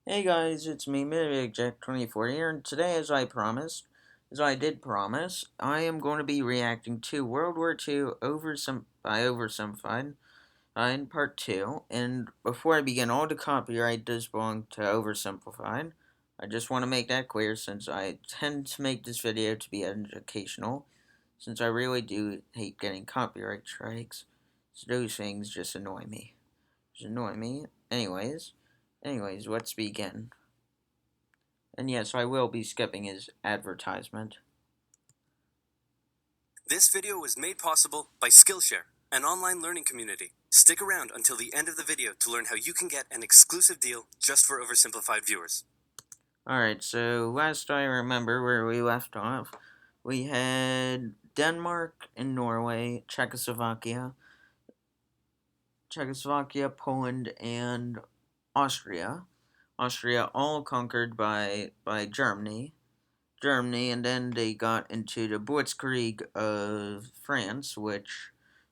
Hey guys, it's me, MidwayJack24 here, and today, as I did promise, I am going to be reacting to World War II OverSimplified in Part 2, and before I begin, all the copyright does belong to OverSimplified. I just want to make that clear since I tend to make this video to be educational, since I really do hate getting copyright strikes, so those things just annoy me. Anyways, let's begin. And yes, I will be skipping his advertisement. This video was made possible by Skillshare, an online learning community. Stick around until the end of the video to learn how you can get an exclusive deal just for Oversimplified viewers. Alright, so last I remember where we left off, we had Denmark and Norway, Czechoslovakia, Poland, and Austria. Austria all conquered by Germany. And then they got into the Blitzkrieg of France, which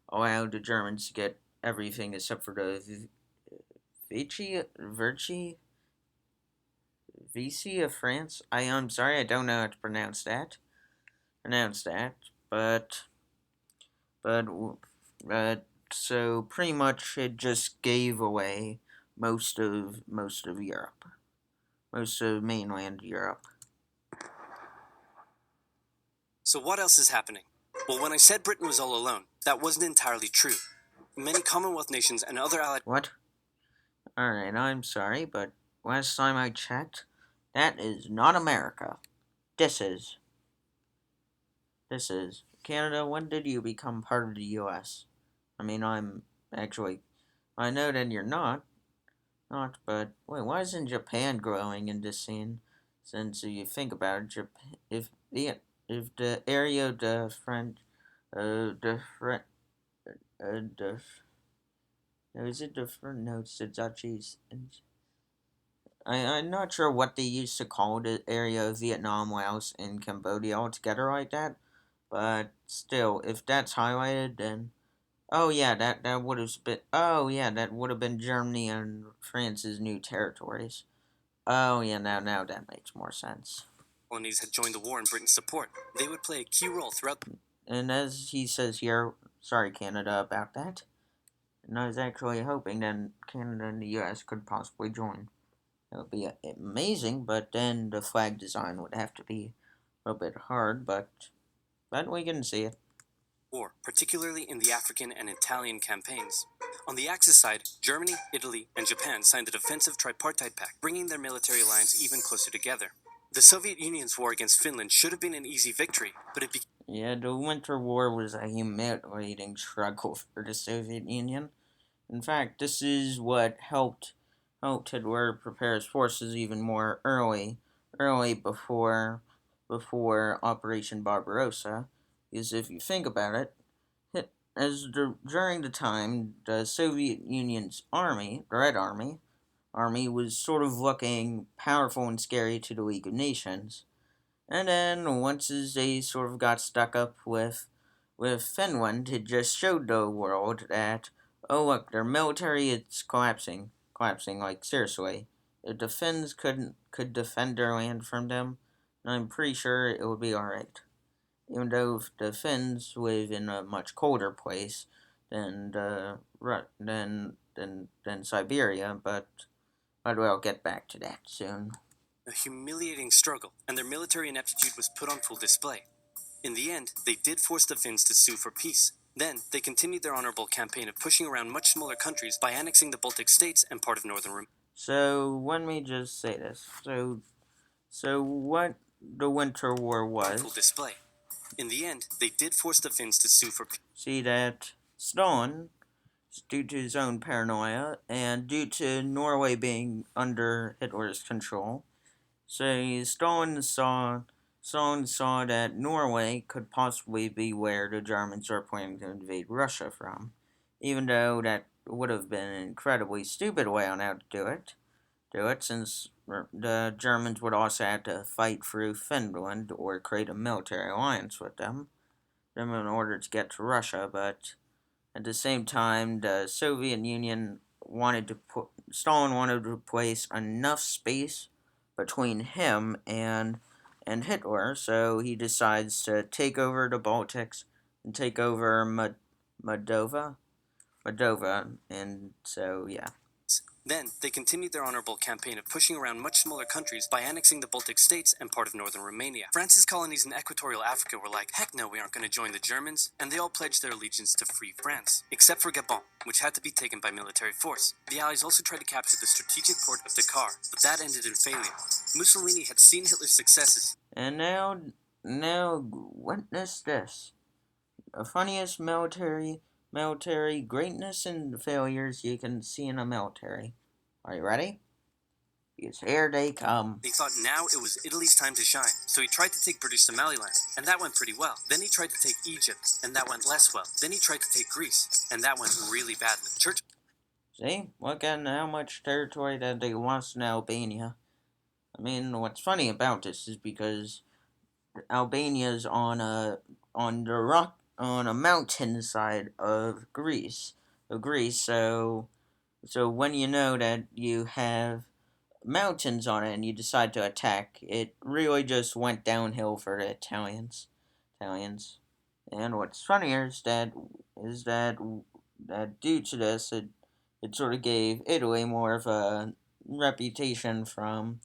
allowed the Germans to get everything except for the Vichy of France. I'm sorry, I don't know how to pronounce that. But but so pretty much it just gave away most of Europe, most of mainland Europe. So what else is happening? Well, when I said Britain was all alone, that wasn't entirely true. Many Commonwealth nations and other allied... What? Alright, I'm sorry, but last time I checked, that is not America. This is. Canada, when did you become part of the U.S.? I mean, I know that you're not, but wait, why isn't Japan growing in this scene? Since if you think about it, Japan, if the area de French, de French, de, is it different? No, it's the duchies. I'm not sure what they used to call the area of Vietnam, Laos, and Cambodia altogether like that, but still, if that's highlighted, then oh yeah, that would have been that would have been Germany and France's new territories. Oh yeah, now that makes more sense. colonies had joined the war in Britain's support. They would play a key role throughout... And as he says here, sorry Canada about that. And I was actually hoping that Canada and the U.S. could possibly join. It would be amazing, but then the flag design would have to be a little bit hard, but we can see it. war, particularly in the African and Italian campaigns. On the Axis side, Germany, Italy, and Japan signed the Defensive Tripartite Pact, bringing their military alliance even closer together. The Soviet Union's war against Finland should have been an easy victory, but it became... Yeah, the Winter War was a humiliating struggle for the Soviet Union. In fact, this is what helped Hitler prepare his forces even more early before Operation Barbarossa. Because if you think about it, during the time the Soviet Union's army, the Red Army was sort of looking powerful and scary to the League of Nations. And then once they sort of got stuck up with Finland, it just showed the world that, oh look, their military is collapsing like seriously. If the Finns could defend their land from them, I'm pretty sure it would be alright. Even though the Finns live in a much colder place than Siberia, but we'll get back to that soon. A humiliating struggle, and their military ineptitude was put on full display. In the end, they did force the Finns to sue for peace. Then, they continued their honorable campaign of pushing around much smaller countries by annexing the Baltic states and part of northern Romania. So, let me just say this. So what the Winter War was... Full display. In the end, they did force the Finns to sue for peace. See that Stalin, due to his own paranoia, and due to Norway being under Hitler's control, so Stalin saw that Norway could possibly be where the Germans are planning to invade Russia from, even though that would have been an incredibly stupid way on how to do it, since the Germans would also have to fight through Finland or create a military alliance with them in order to get to Russia, but at the same time, the Soviet Union wanted to Stalin wanted to place enough space between him and Hitler, so he decides to take over the Baltics and take over Moldova, and so yeah. Then, they continued their honorable campaign of pushing around much smaller countries by annexing the Baltic states and part of northern Romania. France's colonies in equatorial Africa were like, heck no, we aren't going to join the Germans, and they all pledged their allegiance to free France, except for Gabon, which had to be taken by military force. The Allies also tried to capture the strategic port of Dakar, but that ended in failure. Mussolini had seen Hitler's successes. And now witness this: the funniest military greatness and failures you can see in a military. Are you ready? Because here they come. He thought now it was Italy's time to shine, so he tried to take British Somaliland, and that went pretty well. Then he tried to take Egypt, and that went less well. Then he tried to take Greece, and that went really badly. See? Look at how much territory that they lost in Albania. I mean, what's funny about this is because Albania's on the rock on a mountain side of Greece. So when you know that you have mountains on it and you decide to attack, it really just went downhill for the Italians. And what's funnier is that due to this, it sort of gave Italy more of a reputation from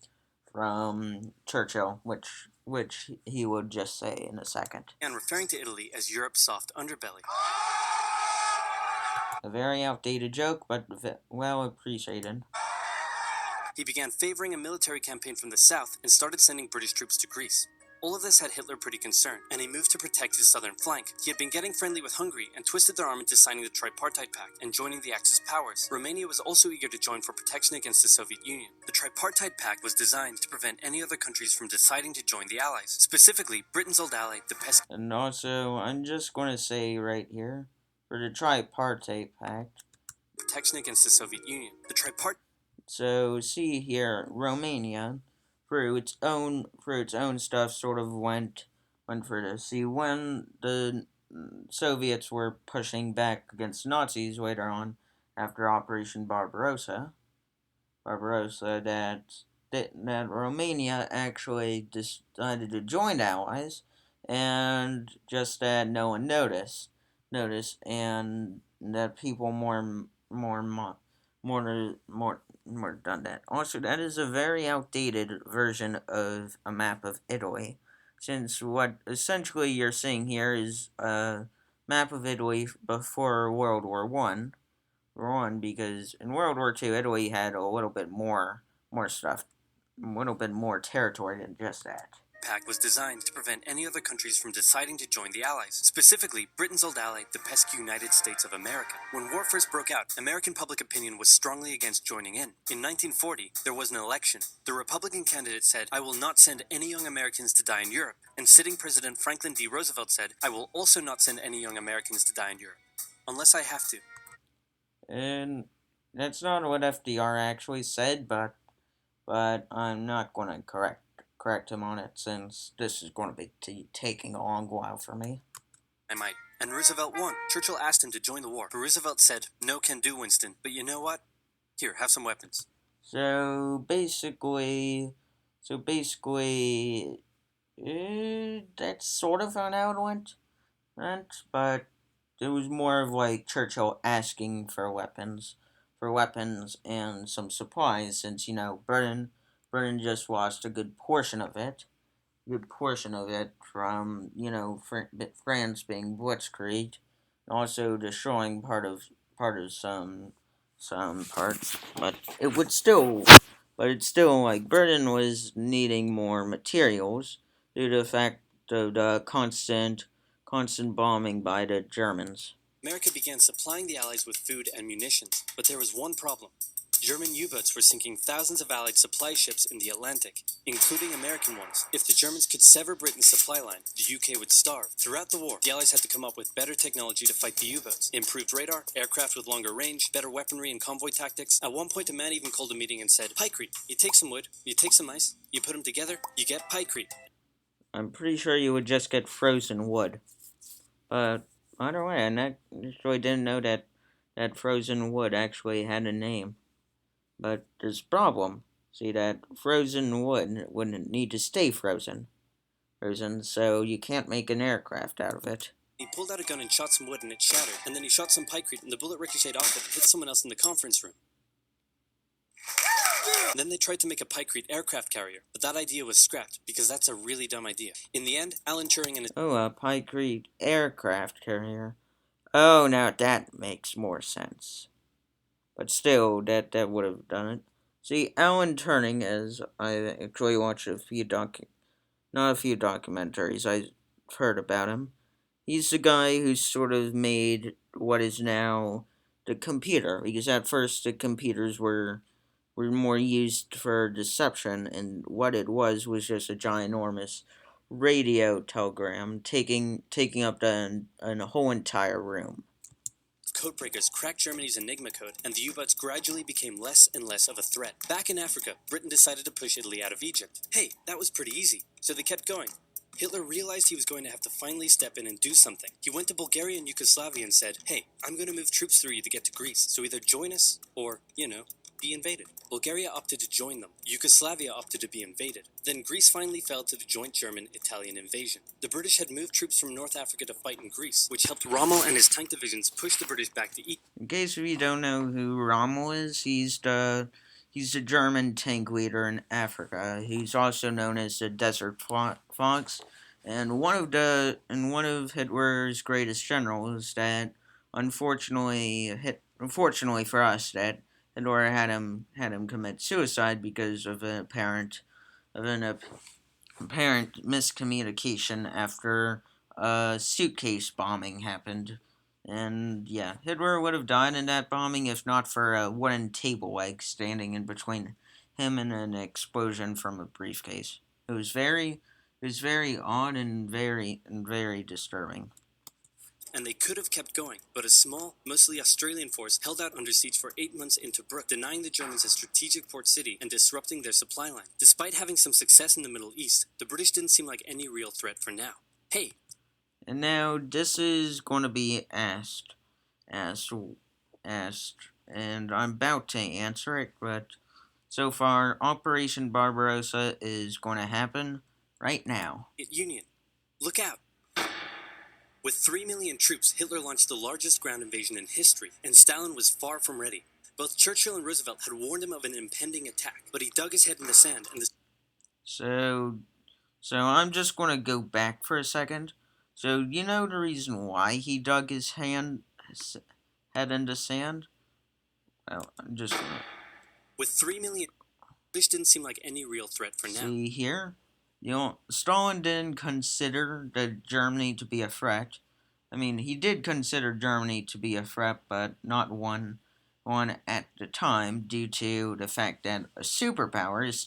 Churchill, which he would just say in a second. And referring to Italy as Europe's soft underbelly. A very outdated joke, but well appreciated. He began favoring a military campaign from the south and started sending British troops to Greece. All of this had Hitler pretty concerned, and he moved to protect his southern flank. He had been getting friendly with Hungary and twisted their arm into signing the Tripartite Pact and joining the Axis powers. Romania was also eager to join for protection against the Soviet Union. The Tripartite Pact was designed to prevent any other countries from deciding to join the Allies, specifically Britain's old ally, the pesky. And also, I'm just going to say right here, for the Tripartite Pact, protection against the Soviet Union. The Tripartite. So see here, Romania, through its own stuff, sort of went for this. See, when the Soviets were pushing back against Nazis later on, after Operation Barbarossa, that Romania actually decided to join the Allies, and just that no one noticed, and that people more done that. Also, that is a very outdated version of a map of Italy, since what essentially you're seeing here is a map of Italy before World War One, because in World War Two, Italy had a little bit more stuff, a little bit more territory than just that. Pact was designed to prevent any other countries from deciding to join the Allies, specifically Britain's old ally, the pesky United States of America. When war first broke out, American public opinion was strongly against joining in. In 1940, there was an election. The Republican candidate said, "I will not send any young Americans to die in Europe." And sitting President Franklin D. Roosevelt said, "I will also not send any young Americans to die in Europe, unless I have to." And that's not what FDR actually said, but I'm not going to correct him on it, since this is going to be taking a long while for me. I might. And Roosevelt won. Churchill asked him to join the war, but Roosevelt said, "No can do, Winston. But you know what? Here, have some weapons." So basically, that's sort of how it went, but it was more of like Churchill asking for weapons and some supplies, since Britain just lost a good portion of it, from France being blitzkrieg, and also destroying part of some parts, but it's still like Britain was needing more materials due to the fact of the constant bombing by the Germans. America began supplying the Allies with food and munitions, but there was one problem. German U-boats were sinking thousands of Allied supply ships in the Atlantic, including American ones. If the Germans could sever Britain's supply line, the UK would starve. Throughout the war, the Allies had to come up with better technology to fight the U-boats. Improved radar, aircraft with longer range, better weaponry and convoy tactics. At one point, a man even called a meeting and said, "Pykrete. You take some wood, you take some ice, you put them together, you get pykrete." I'm pretty sure you would just get frozen wood. But either way, I actually didn't know that frozen wood actually had a name. But there's a problem. See that frozen wood wouldn't need to stay frozen, so you can't make an aircraft out of it. He pulled out a gun and shot some wood and it shattered, and then he shot some pykrete and the bullet ricocheted off it and hit someone else in the conference room. And then they tried to make a pykrete aircraft carrier, but that idea was scrapped because that's a really dumb idea. In the end, Alan Turing and his Oh, a Pykrete aircraft carrier. Oh, now that makes more sense. But still, that would have done it. See, Alan Turing, as I actually watched not a few documentaries, I've heard about him. He's the guy who sort of made what is now the computer, because at first the computers were more used for deception, and what it was just a ginormous radio telegram taking up a whole entire room. codebreakers cracked Germany's Enigma code, and the U-boats gradually became less and less of a threat. Back in Africa, Britain decided to push Italy out of Egypt. Hey, that was pretty easy, so they kept going. Hitler realized he was going to have to finally step in and do something. He went to Bulgaria and Yugoslavia and said, hey, I'm going to move troops through you to get to Greece, so either join us or, be invaded. Bulgaria opted to join them. Yugoslavia opted to be invaded. Then Greece finally fell to the joint German-Italian invasion. The British had moved troops from North Africa to fight in Greece, which helped Rommel and his tank divisions push the British back to Egypt. In case of you don't know who Rommel is, he's the German tank leader in Africa. He's also known as the Desert Fox, and one of Hitler's greatest generals that unfortunately for us that Hitler had him commit suicide because of an apparent miscommunication after a suitcase bombing happened. And yeah, Hitler would have died in that bombing if not for a wooden table leg standing in between him and an explosion from a briefcase. It was very odd and very disturbing. And they could have kept going, but a small, mostly Australian force held out under siege for 8 months in Tobruk, denying the Germans a strategic port city and disrupting their supply line. Despite having some success in the Middle East, the British didn't seem like any real threat for now. Hey, And now this is going to be asked, and I'm about to answer it, but so far, Operation Barbarossa is going to happen right now. Union, look out! With 3 million troops, Hitler launched the largest ground invasion in history, and Stalin was far from ready. Both Churchill and Roosevelt had warned him of an impending attack, but he dug his head in the sand and the So, so I'm just going to go back for a second. So, you know the reason why he dug his head into sand? Well, I'm just going to with 3 million, British didn't seem like any real threat for now. see here. Stalin didn't consider Germany to be a threat. I mean, he did consider Germany to be a threat, but not one at the time, due to the fact that a superpower is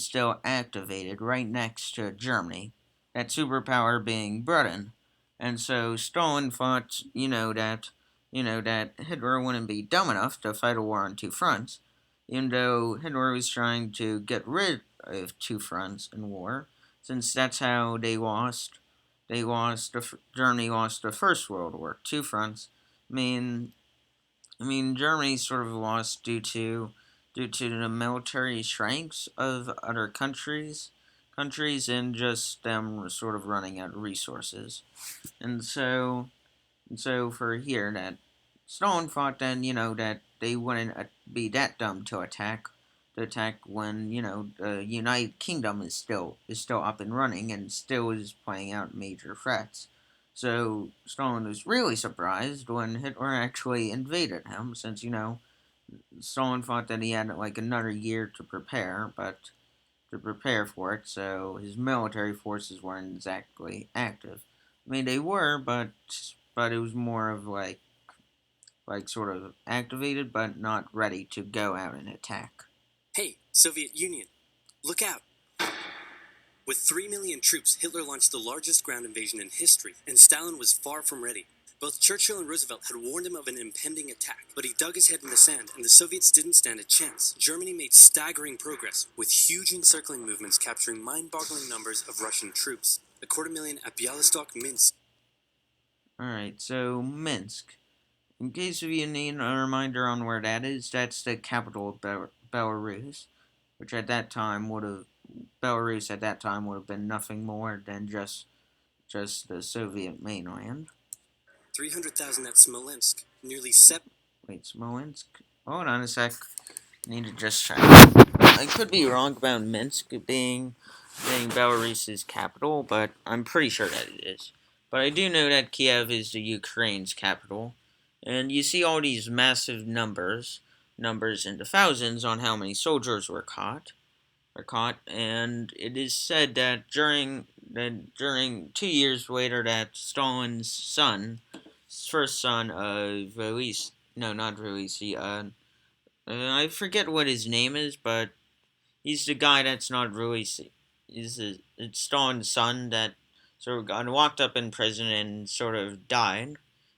still activated right next to Germany. That superpower being Britain, and so Stalin thought, that Hitler wouldn't be dumb enough to fight a war on two fronts, even though Hitler was trying to get rid of two fronts in war, since that's how they lost. Germany lost the First World War, two fronts. I mean, Germany sort of lost due to the military strengths of other countries, and just them sort of running out of resources. And so for here, that Stalin thought then, that they wouldn't be that dumb to attack when the United Kingdom is still up and running and still is playing out major threats. So Stalin was really surprised when Hitler actually invaded him, since Stalin thought that he had like another year to prepare for it, so his military forces weren't exactly active. I mean, they were, but it was more of like sort of activated, but not ready to go out and attack. Hey, Soviet Union, look out! With 3 million troops, Hitler launched the largest ground invasion in history, and Stalin was far from ready. Both Churchill and Roosevelt had warned him of an impending attack, but he dug his head in the sand, and the Soviets didn't stand a chance. Germany made staggering progress, with huge encircling movements capturing mind-boggling numbers of Russian troops. A 250,000 at Bialystok, Minsk. All right, so Minsk. In case of you need a reminder on where that is, that's the capital of Belarus, which at that time would have Belarus at that time would have been nothing more than just the Soviet mainland. 300,000 at Smolensk, nearly 7. Wait, Smolensk? Hold on a sec. I need to just check. I could be wrong about Minsk being Belarus's capital, but I'm pretty sure that it is. But I do know that Kiev is the Ukraine's capital, and you see all these massive numbers into thousands on how many soldiers were caught, and it is said that during 2 years later that Stalin's son, first son of Velis, no, not Velisi, I forget what his name is, but he's the guy that's not Velisi. It's Stalin's son that sort of got locked up in prison and sort of died.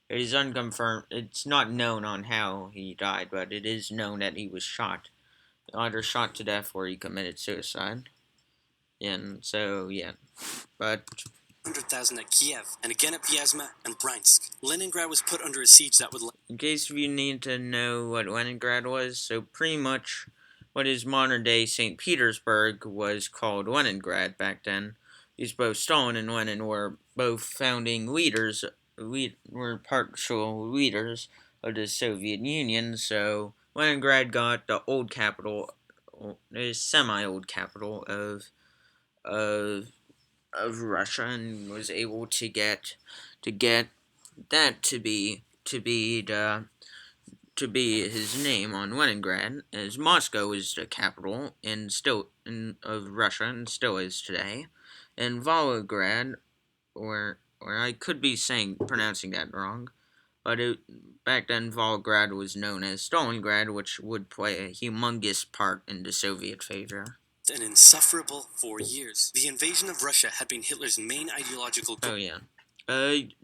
It is unconfirmed. It's not known on how he died, but it is known that he was shot, either shot to death or he committed suicide. And so, yeah. But 100,000 at Kiev, and again at Vyazma and Bryansk. Leningrad was put under a siege that would. in case you need to know what Leningrad was, so pretty much what is modern day St. Petersburg was called Leningrad back then. These both Stalin and Lenin were both founding leaders, were partial leaders of the Soviet Union, so Leningrad got the old capital, the semi-old capital of of Russia, and was able to get that to be his name on Leningrad, as Moscow is the capital and still of Russia and still is today, and Volgograd, or I could be pronouncing that wrong, but back then Volgograd was known as Stalingrad, which would play a humongous part in the Soviet favor. An insufferable 4 years. The invasion of Russia had been Hitler's main ideological goal. Oh yeah.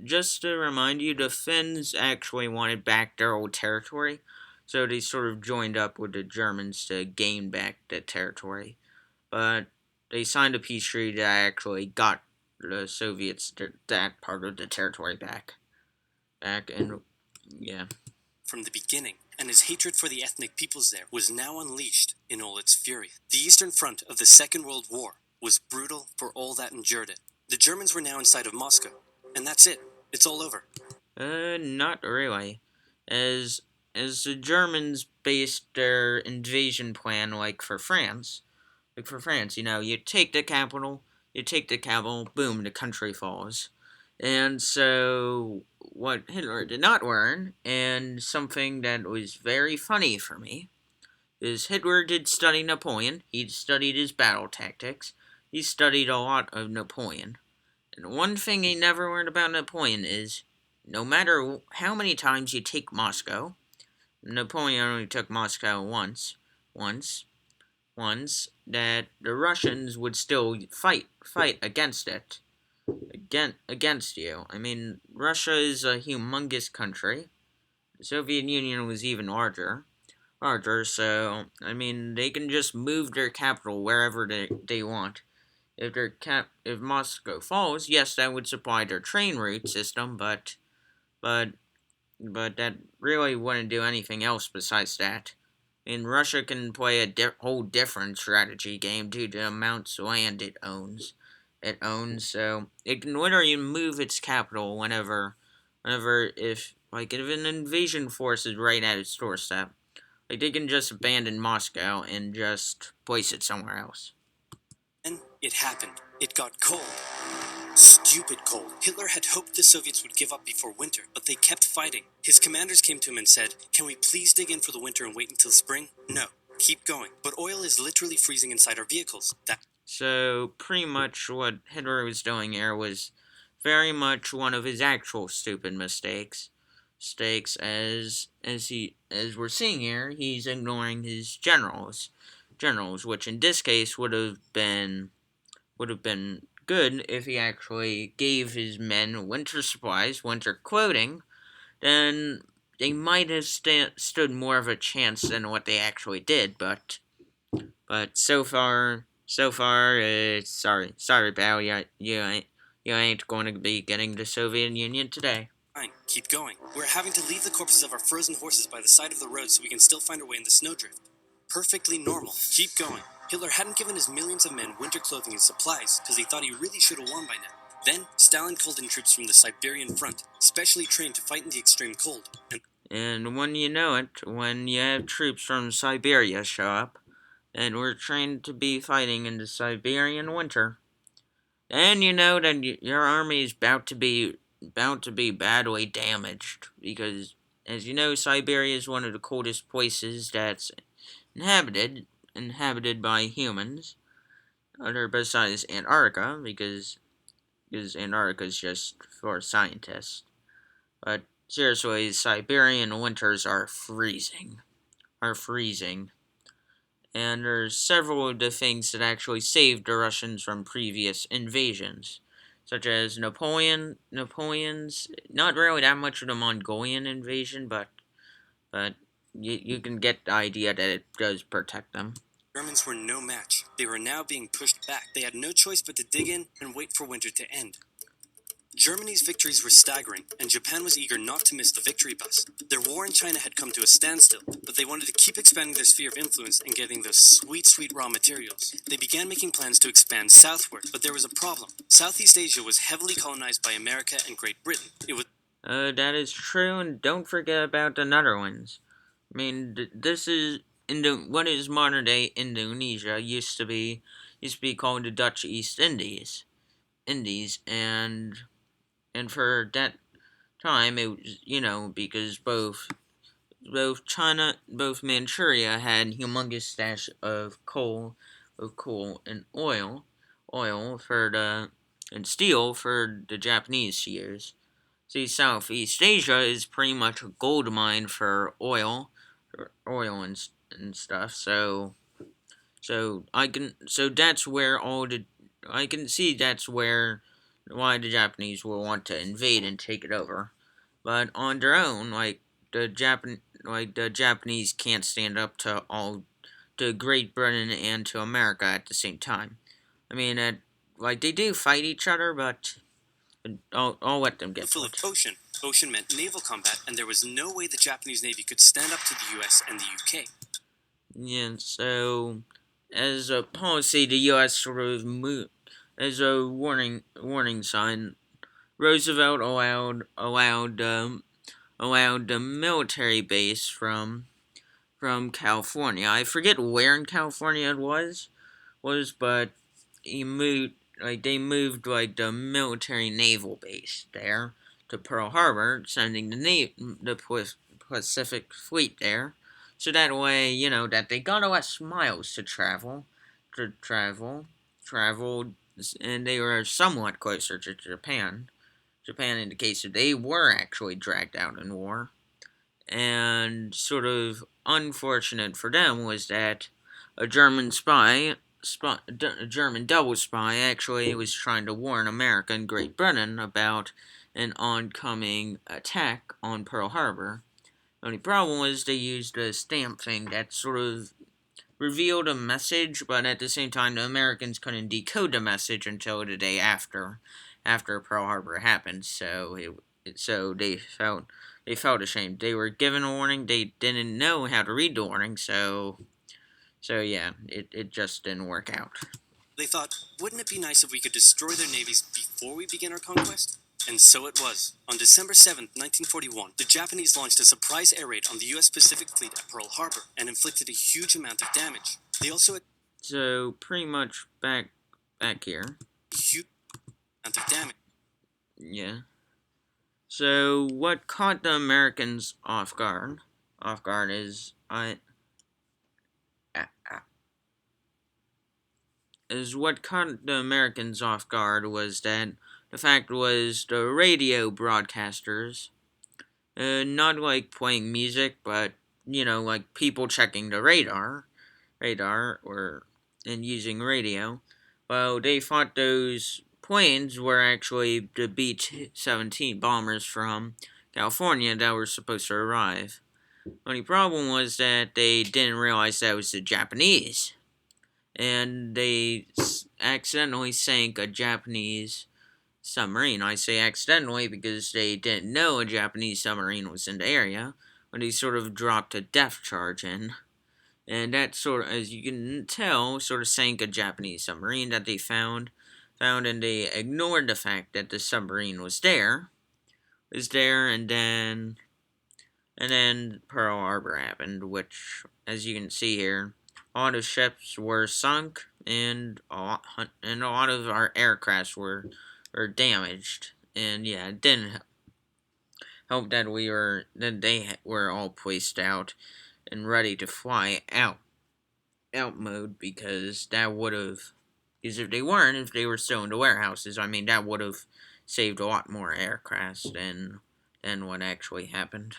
Just to remind you, the Finns actually wanted back their old territory, so they sort of joined up with the Germans to gain back the territory. But they signed a peace treaty that actually got the Soviets that part of the territory back. And yeah. From the beginning, and his hatred for the ethnic peoples there was now unleashed in all its fury. The Eastern Front of the Second World War was brutal for all that endured it. The Germans were now inside of Moscow, and that's it. It's all over. Not really. As the Germans based their invasion plan like for France, you take the capital, boom, the country falls. And so, what Hitler did not learn, and something that was very funny for me, is Hitler did study Napoleon. He studied his battle tactics. He studied a lot of Napoleon. And one thing he never learned about Napoleon is, no matter how many times you take Moscow, Napoleon only took Moscow once, that the Russians would still fight against it, against you. I mean, Russia is a humongous country. The Soviet Union was even larger. So I mean, they can just move their capital wherever they want. If Moscow falls, yes, that would supply their train route system, but but that really wouldn't do anything else besides that. And Russia can play a whole different strategy game due to the amounts of land it owns. So it can literally move its capital whenever if an invasion force is right at its doorstep, like they can just abandon Moscow and just place it somewhere else. Then it happened. It got cold. Stupid cold. Hitler had hoped the Soviets would give up before winter, but they kept fighting. His commanders came to him and said, "Can we please dig in for the winter and wait until spring?" "No. Keep going. But oil is literally freezing inside our vehicles." So pretty much what Hitler was doing here was very much one of his actual stupid mistakes. As we're seeing here, he's ignoring his generals, which in this case would have been good if he actually gave his men winter supplies, winter clothing. Then they might have stood more of a chance than what they actually did. But so far, sorry, pal. You ain't going to be getting the Soviet Union today. Fine. Keep going. We're having to leave the corpses of our frozen horses by the side of the road so we can still find our way in the snowdrift. Perfectly normal. Keep going. Hitler hadn't given his millions of men winter clothing and supplies because he thought he really should have won by now. Then, Stalin called in troops from the Siberian front, specially trained to fight in the extreme cold. And when you know it, when you have troops from Siberia show up, and we're trained to be fighting in the Siberian winter, and you know that your army is about to be badly damaged because, as you know, Siberia is one of the coldest places that's inhabited by humans, other besides Antarctica, because Antarctica is just for scientists. But seriously, Siberian winters are freezing. And there's several of the things that actually saved the Russians from previous invasions, such as Napoleon's not really that much of the Mongolian invasion, but you can get the idea that it does protect them. Germans were no match. They were now being pushed back. They had no choice but to dig in and wait for winter to end. Germany's victories were staggering, and Japan was eager not to miss the victory bus. Their war in China had come to a standstill, but they wanted to keep expanding their sphere of influence and getting those sweet, sweet raw materials. They began making plans to expand southward, but there was a problem. Southeast Asia was heavily colonized by America and Great Britain. That is true, and don't forget about the Netherlands. I mean, this is what is modern day Indonesia used to be called the Dutch East Indies, and for that time it was, because both Manchuria had humongous stash of coal and oil and steel for the Japanese to use. See, Southeast Asia is pretty much a gold mine for oil and stuff. So that's where I can see that's where why the Japanese will want to invade and take it over. But on their own, the Japanese can't stand up to Great Britain and to America at the same time. I mean, they do fight each other, but I'll let them get full to of it. ocean. Ocean meant naval combat, and there was no way the Japanese Navy could stand up to the US and the UK. Yeah, so as a policy, the U.S. sort of moved as a warning sign. Roosevelt allowed the military base from California. I forget where in California it was, but they moved the military naval base there to Pearl Harbor, sending the Pacific Fleet there, so that way that they got less miles to travel, and they were somewhat closer to Japan. Japan indicates that they were actually dragged out in war. And sort of unfortunate for them was that a a German double spy, actually was trying to warn America and Great Britain about an oncoming attack on Pearl Harbor. The only problem was they used a stamp thing that sort of revealed a message, but at the same time, the Americans couldn't decode the message until the day after Pearl Harbor happened. So they felt ashamed. They were given a warning. They didn't know how to read the warning. So yeah, it just didn't work out. They thought, wouldn't it be nice if we could destroy their navies before we begin our conquest? And so it was. On December 7th, 1941, the Japanese launched a surprise air raid on the U.S. Pacific Fleet at Pearl Harbor and inflicted a huge amount of damage. They also had So pretty much back here. a huge amount of damage. Yeah. So what caught the Americans off guard? Is what caught the Americans off guard was that the fact was the radio broadcasters, not like playing music, but like people checking the radar, and using radio. Well, they thought those planes were actually the B-17 bombers from California that were supposed to arrive. The only problem was that they didn't realize that was the Japanese, and they accidentally sank a Japanese submarine. I say accidentally because they didn't know a Japanese submarine was in the area when they sort of dropped a depth charge in. And that sort of, as you can tell, sort of sank a Japanese submarine that they found, and they ignored the fact that the submarine was there, and then Pearl Harbor happened, which, as you can see here, a lot of ships were sunk, and a lot of our aircrafts were damaged. And yeah, it didn't help that they were all placed out and ready to fly out mode, because if they weren't, if they were still in the warehouses, I mean, that would have saved a lot more aircrafts than what actually happened.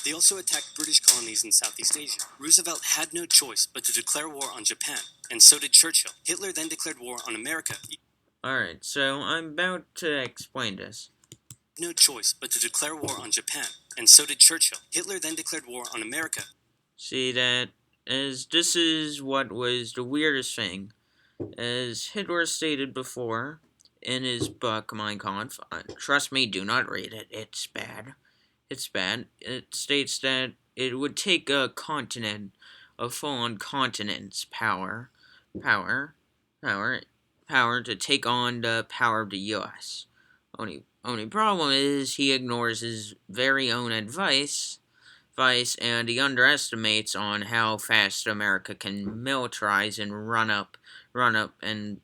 They also attacked British colonies in Southeast Asia. Roosevelt had no choice but to declare war on Japan, and so did Churchill. Hitler then declared war on America. Alright, so I'm about to explain this. No choice but to declare war on Japan, and so did Churchill. Hitler then declared war on America. See that, as this is what was the weirdest thing. As Hitler stated before in his book, Mein Kampf, trust me, do not read it, it's bad. It's bad. It states that it would take a full-on continent's power, power, power to take on the power of the U.S. Only problem is he ignores his very own advice, and he underestimates on how fast America can militarize and run up and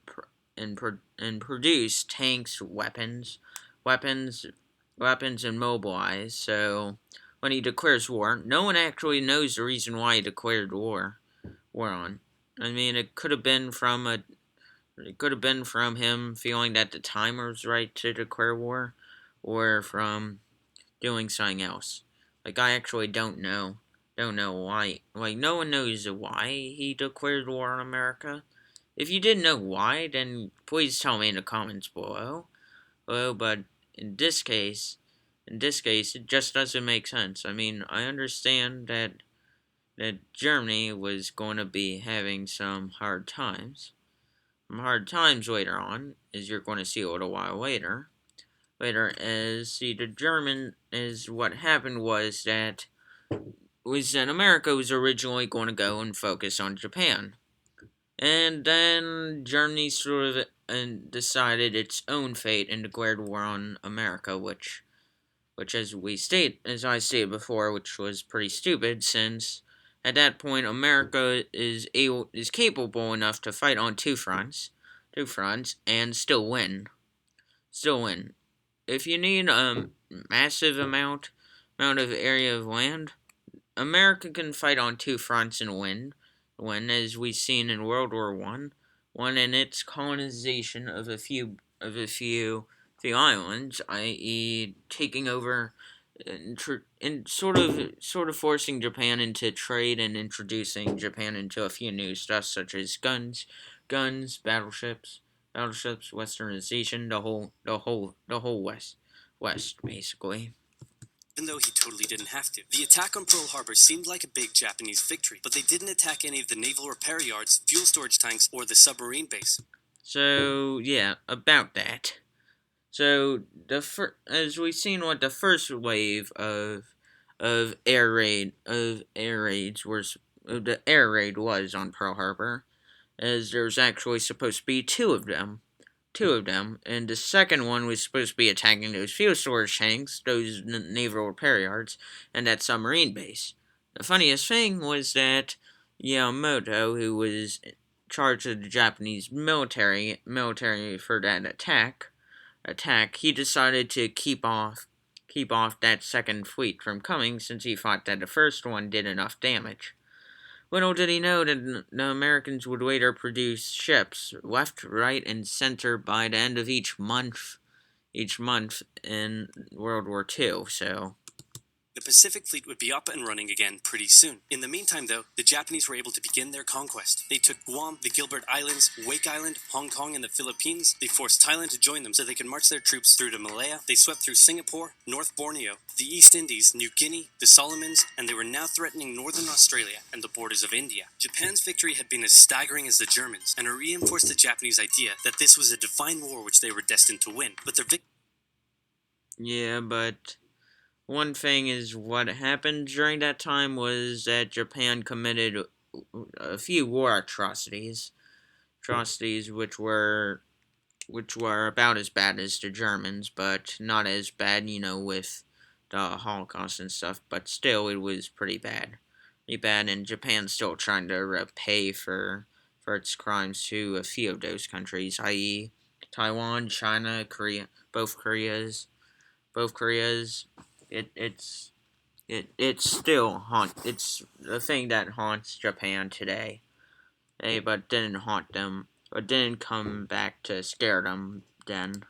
produce tanks, weapons, and mobilize. So when he declares war, no one actually knows the reason why he declared war on. I mean, it could have been from him feeling that the time was right to declare war, or from doing something else. Like, I actually don't know. Don't know why. Like, no one knows why he declared war on America. If you didn't know why, then please tell me in the comments below. But in this case, it just doesn't make sense. I mean, I understand that Germany was going to be having some hard times. Some hard times later on, as you're going to see a little while later. What happened was that America was originally going to go and focus on Japan. And then Germany sort of decided its own fate and declared war on America, which as I stated before, which was pretty stupid, since at that point America is capable enough to fight on two fronts, and still win. If you need a massive amount of area of land, America can fight on two fronts and win. As we've seen in World War One in its colonization of a few islands, i.e., taking over and sort of forcing Japan into trade and introducing Japan into a few new stuff such as guns, battleships, westernization, the whole west basically. Even though he totally didn't have to. The attack on Pearl Harbor seemed like a big Japanese victory, but they didn't attack any of the naval repair yards, fuel storage tanks, or the submarine base. So yeah, about that. So as we've seen, what the first wave of air raids was on Pearl Harbor, as there was actually supposed to be two of them, and the second one was supposed to be attacking those fuel storage tanks, those naval repair yards, and that submarine base. The funniest thing was that Yamamoto, who was in charge of the Japanese military for that attack, he decided to keep off that second fleet from coming, since he thought that the first one did enough damage. Little did he know that the Americans would later produce ships left, right, and center by the end of each month in World War II. So The Pacific Fleet would be up and running again pretty soon. In the meantime, though, the Japanese were able to begin their conquest. They took Guam, the Gilbert Islands, Wake Island, Hong Kong, and the Philippines. They forced Thailand to join them so they could march their troops through to Malaya. They swept through Singapore, North Borneo, the East Indies, New Guinea, the Solomons, and they were now threatening northern Australia and the borders of India. Japan's victory had been as staggering as the Germans, and it reinforced the Japanese idea that this was a divine war which they were destined to win. But their Yeah, but one thing is what happened during that time was that Japan committed a few war atrocities which were about as bad as the Germans, but not as bad, with the Holocaust and stuff. But still, it was pretty bad, and Japan's still trying to repay for its crimes to a few of those countries, i.e., Taiwan, China, Korea, both Koreas. It's still it's a thing that haunts Japan today. But didn't haunt them, but didn't come back to scare them then.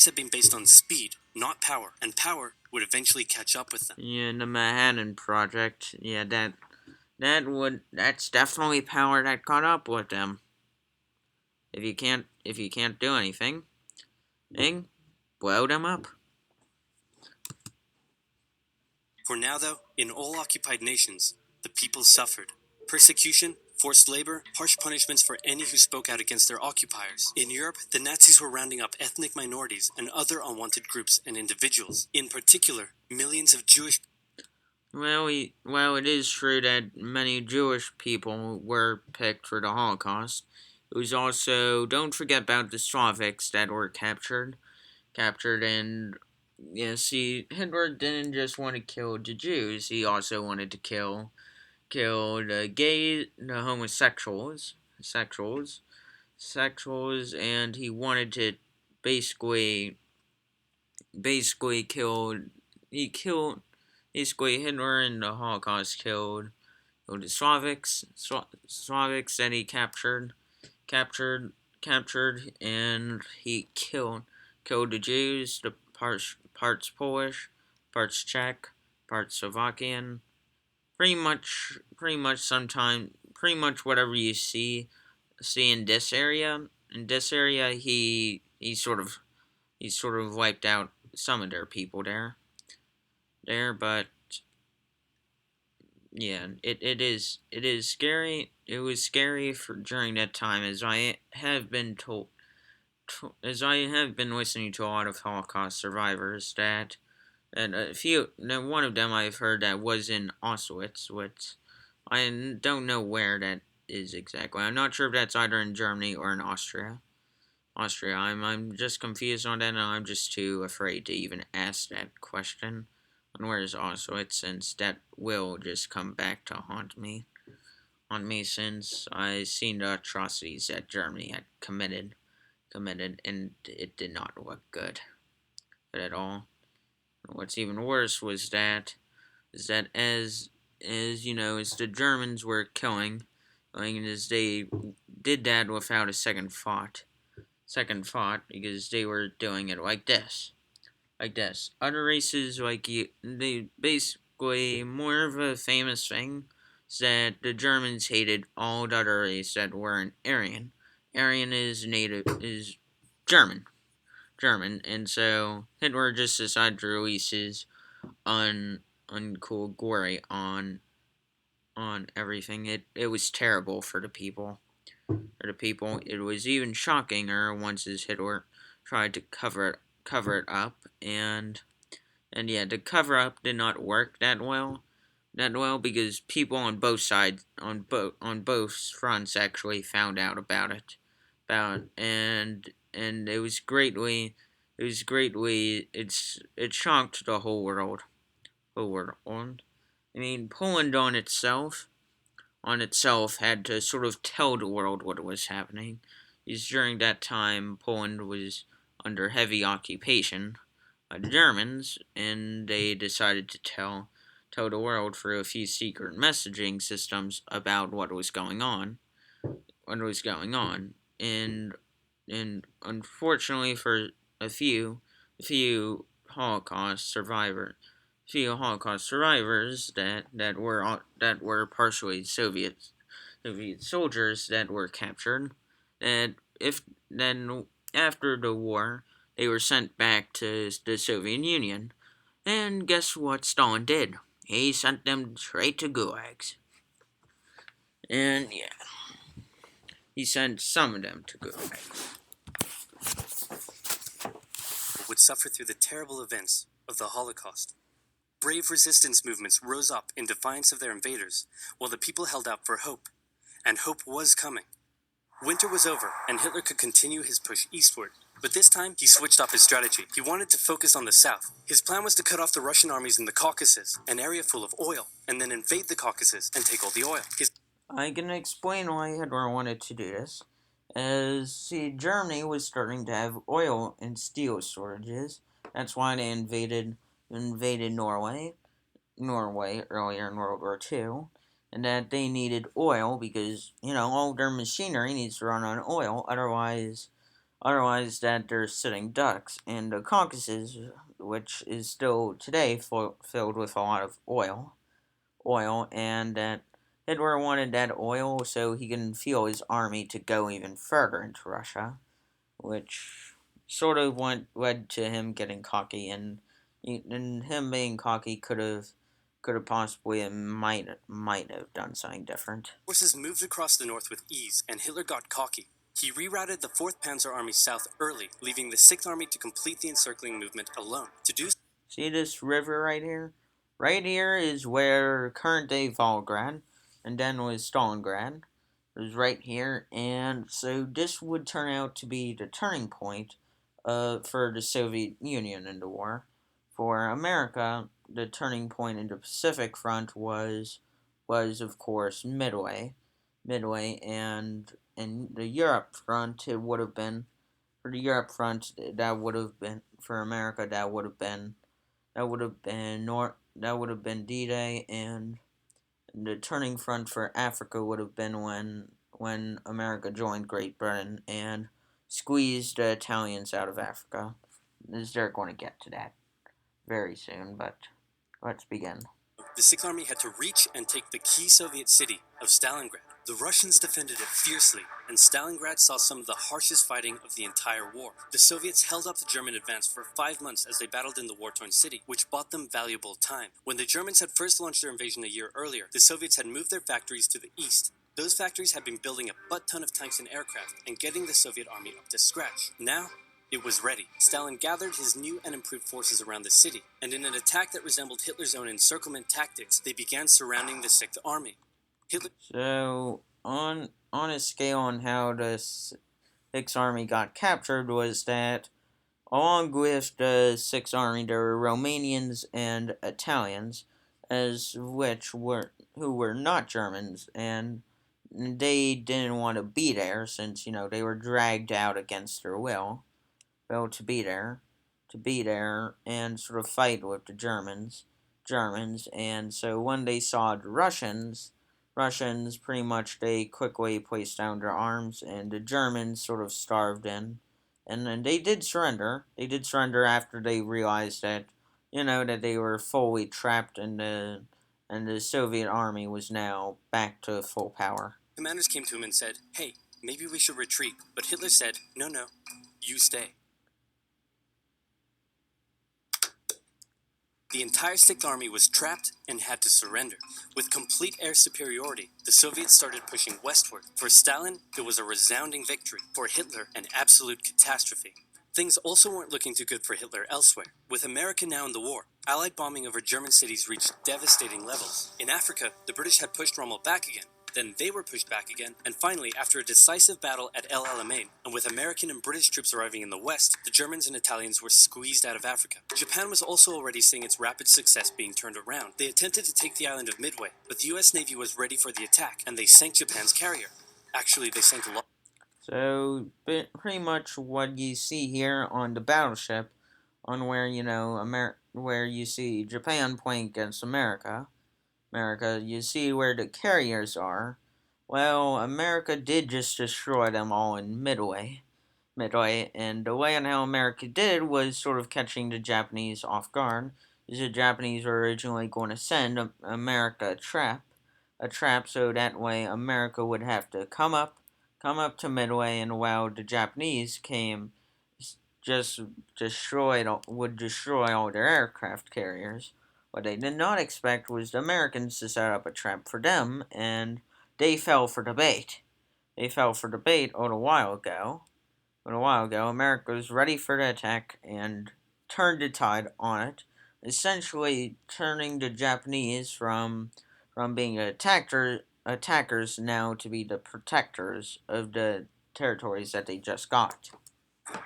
had been based on speed, not power, and power would eventually catch up with them. Yeah, the Manhattan Project. Yeah, that's definitely power that caught up with them. If you can't do anything, then blow them up. For now, though, in all occupied nations, the people suffered. Persecution, forced labor, harsh punishments for any who spoke out against their occupiers. In Europe, the Nazis were rounding up ethnic minorities and other unwanted groups and individuals. In particular, millions of Jewish. Well, it is true that many Jewish people were picked for the Holocaust. It was also, don't forget about the Slavics that were captured, and yeah, see, Hitler didn't just want to kill the Jews, he also wanted to kill the gays, the homosexuals, and he wanted to basically kill, he killed, basically Hitler in the Holocaust killed the Slavics that he captured, and he killed the Jews, the parts Polish, parts Czech, parts Slovakian, pretty much whatever you see in this area. In this area, he sort of wiped out some of their people there, but yeah, it is scary. It was scary for during that time, as I have been told, as I have been listening to a lot of Holocaust survivors that one of them I've heard that was in Auschwitz, which I don't know where that is exactly. I'm not sure if that's either in Germany or in Austria. I'm just confused on that, and I'm just too afraid to even ask that question. And where is Auschwitz, since that will just come back to haunt me since I seen the atrocities that Germany had committed, and it did not look good at all. What's even worse is that as the Germans were killing, and as they did that without a second thought, because they were doing it like this. Other races like you, they basically, more of a famous thing is that the Germans hated all the other races that weren't Aryan. Aryan is German, and so Hitler just decided to release his uncool glory on everything. It was terrible for the people. It was even shockinger once as Hitler tried to cover it up, and yeah, the cover up did not work that well because people on both sides, on both fronts, actually found out about it, and it shocked the whole world. I mean, Poland on itself had to sort of tell the world what was happening, because during that time Poland was under heavy occupation by the Germans, and they decided to tell the world through a few secret messaging systems about what was going on, and unfortunately for a few Holocaust few Holocaust survivors that were partially Soviet soldiers that were captured. And if then after the war, they were sent back to the Soviet Union. And guess what Stalin did? He sent them straight to gulags. And yeah, he sent some of them to gulags. Would suffer through the terrible events of the Holocaust. Brave resistance movements rose up in defiance of their invaders, while the people held out for hope. And hope was coming. Winter was over, and Hitler could continue his push eastward. But this time, he switched up his strategy. He wanted to focus on the south. His plan was to cut off the Russian armies in the Caucasus, an area full of oil, and then invade the Caucasus and take all the oil. I can explain why Hitler wanted to do this. As see, Germany was starting to have oil and steel shortages. That's why they invaded Norway earlier in World War II, and that they needed oil because all their machinery needs to run on oil. Otherwise that they're sitting ducks. And the Caucasus, which is still today filled with a lot of oil, and that Hitler wanted that oil so he can fuel his army to go even further into Russia, which sort of led to him getting cocky, and him being cocky could have possibly and might have done something different. Forces moved across the north with ease, and Hitler got cocky. He rerouted the 4th Panzer Army south early, leaving the 6th Army to complete the encircling movement alone. To do See this river right here? Right here is where current day Volgograd, and then was Stalingrad. It was right here, and so this would turn out to be the turning point for the Soviet Union in the war. For America, the turning point in the Pacific Front was of course Midway, and in the Europe front, it would have been for the Europe front that would have been for America that would have been D-Day, and the turning front for Africa would have been when America joined Great Britain and squeezed the Italians out of Africa. They're going to get to that very soon, but let's begin. the 6th Army had to reach and take the key Soviet city of Stalingrad. The Russians defended it fiercely, and Stalingrad saw some of the harshest fighting of the entire war. The Soviets held up the German advance for 5 months as they battled in the war-torn city, which bought them valuable time. When the Germans had first launched their invasion a year earlier, the Soviets had moved their factories to the east. Those factories had been building a butt-ton of tanks and aircraft and getting the Soviet army up to scratch. Now, it was ready. Stalin gathered his new and improved forces around the city, and in an attack that resembled Hitler's own encirclement tactics, they began surrounding the 6th Army. So on a scale on how the Sixth Army got captured was that along with the Sixth Army there were Romanians and Italians, as which were who were not Germans, and they didn't want to be there since they were dragged out against their will to be there and sort of fight with the Germans, and so when they saw the Russians pretty much they quickly placed down their arms, and the Germans sort of starved in, and then they did surrender. They did surrender after they realized that that they were fully trapped, and the Soviet army was now back to full power. Commanders came to him and said, "Hey, maybe we should retreat." But Hitler said, "No, you stay." The entire 6th Army was trapped and had to surrender. With complete air superiority, the Soviets started pushing westward. For Stalin, it was a resounding victory. For Hitler, an absolute catastrophe. Things also weren't looking too good for Hitler elsewhere. With America now in the war, Allied bombing over German cities reached devastating levels. In Africa, the British had pushed Rommel back again. Then they were pushed back again, and finally, after a decisive battle at El Alamein, and with American and British troops arriving in the west, the Germans and Italians were squeezed out of Africa. Japan was also already seeing its rapid success being turned around. They attempted to take the island of Midway, but the US Navy was ready for the attack, and they sank Japan's carrier. Actually, they sank a lot. So pretty much what you see here on the battleship, on where where you see Japan playing against America, you see where the carriers are. Well, America did just destroy them all in Midway, and the way on how America did was sort of catching the Japanese off guard. the Japanese were originally going to send America a trap, so that way America would have to come up to Midway, and while the Japanese came, just would destroy all their aircraft carriers. What they did not expect was the Americans to set up a trap for them, and they fell for the bait. They fell for the bait a little while ago. A little while ago, America was ready for the attack and turned the tide on it, essentially turning the Japanese from being attackers now to be the protectors of the territories that they just got.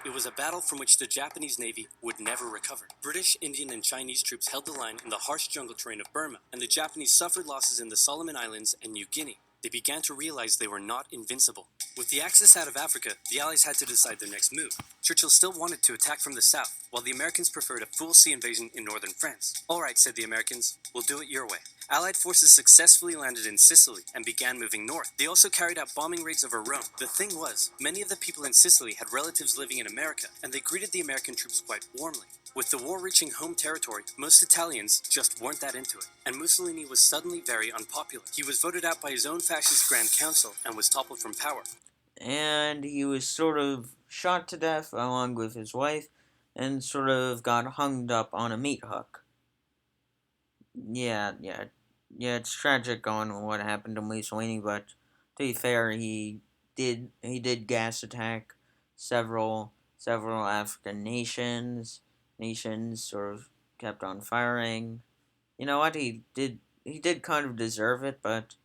It was a battle from which the Japanese Navy would never recover. British, Indian, and Chinese troops held the line in the harsh jungle terrain of Burma, and the Japanese suffered losses in the Solomon Islands and New Guinea. They began to realize they were not invincible. With the Axis out of Africa, the Allies had to decide their next move. Churchill still wanted to attack from the south, while the Americans preferred a full sea invasion in northern France. All right, said the Americans, we'll do it your way. Allied forces successfully landed in Sicily and began moving north. They also carried out bombing raids over Rome. The thing was, many of the people in Sicily had relatives living in America, and they greeted the American troops quite warmly. With the war reaching home territory, most Italians just weren't that into it, and Mussolini was suddenly very unpopular. He was voted out by his own fascist Grand Council and was toppled from power. And he was sort of shot to death along with his wife, and sort of got hung up on a meat hook. Yeah, it's tragic on what happened to Mussolini, but to be fair, he did gas attack several African nations sort of kept on firing. You know what? He did kind of deserve it, but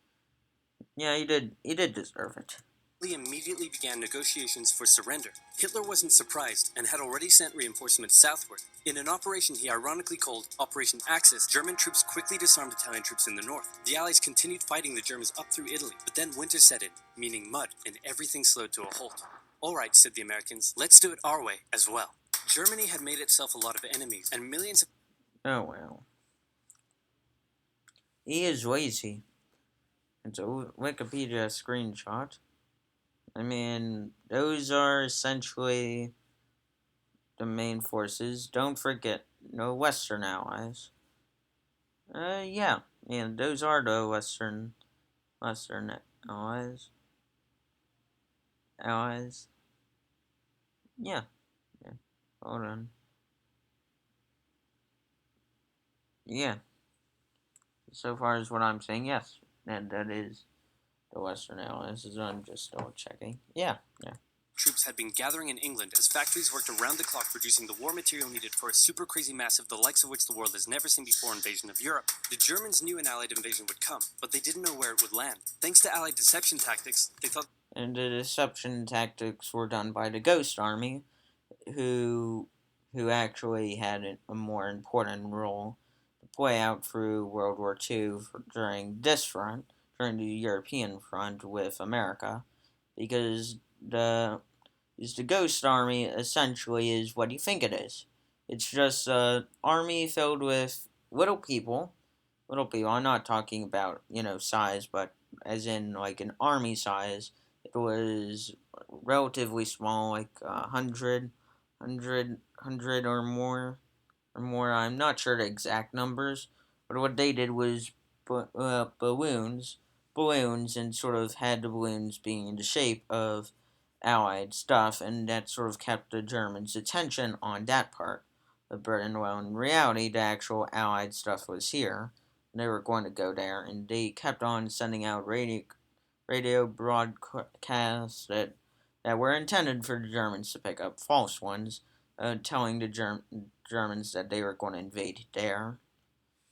yeah, he did deserve it. Lee immediately began negotiations for surrender. Hitler wasn't surprised and had already sent reinforcements southward. In an operation he ironically called Operation Axis, German troops quickly disarmed Italian troops in the north. The Allies continued fighting the Germans up through Italy, but then winter set in, meaning mud, and everything slowed to a halt. All right, said the Americans, let's do it our way as well. Germany had made itself a lot of enemies, and millions of... Oh well. He is lazy. It's a Wikipedia screenshot. I mean, those are essentially the main forces. Don't forget, no Western allies. Yeah, those are the Western allies. Allies. Yeah, yeah. Hold on. Yeah. So far as what I'm saying, yes, and that is the Western allies. As I'm just double checking. Yeah. troops had been gathering in England as factories worked around the clock producing the war material needed for a super crazy massive the likes of which the world has never seen before invasion of Europe. The Germans knew an Allied invasion would come, but they didn't know where it would land. Thanks to Allied deception tactics, they thought... And the deception tactics were done by the Ghost Army, who actually had a more important role to play out through World War II during this front, during the European front with America, because the Ghost Army essentially is what you think it is. It's just an army filled with little people. Little people. I'm not talking about size, but as in like an army size. It was relatively small, like 100 or more. I'm not sure the exact numbers, but what they did was balloons, and sort of had the balloons being in the shape of Allied stuff, and that sort of kept the Germans' attention on that part of Britain. Well, in reality, the actual Allied stuff was here. And they were going to go there, and they kept on sending out radio broadcasts that were intended for the Germans to pick up, false ones, telling the Germans that they were going to invade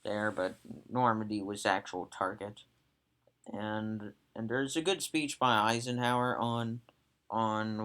but Normandy was the actual target. And there's a good speech by Eisenhower on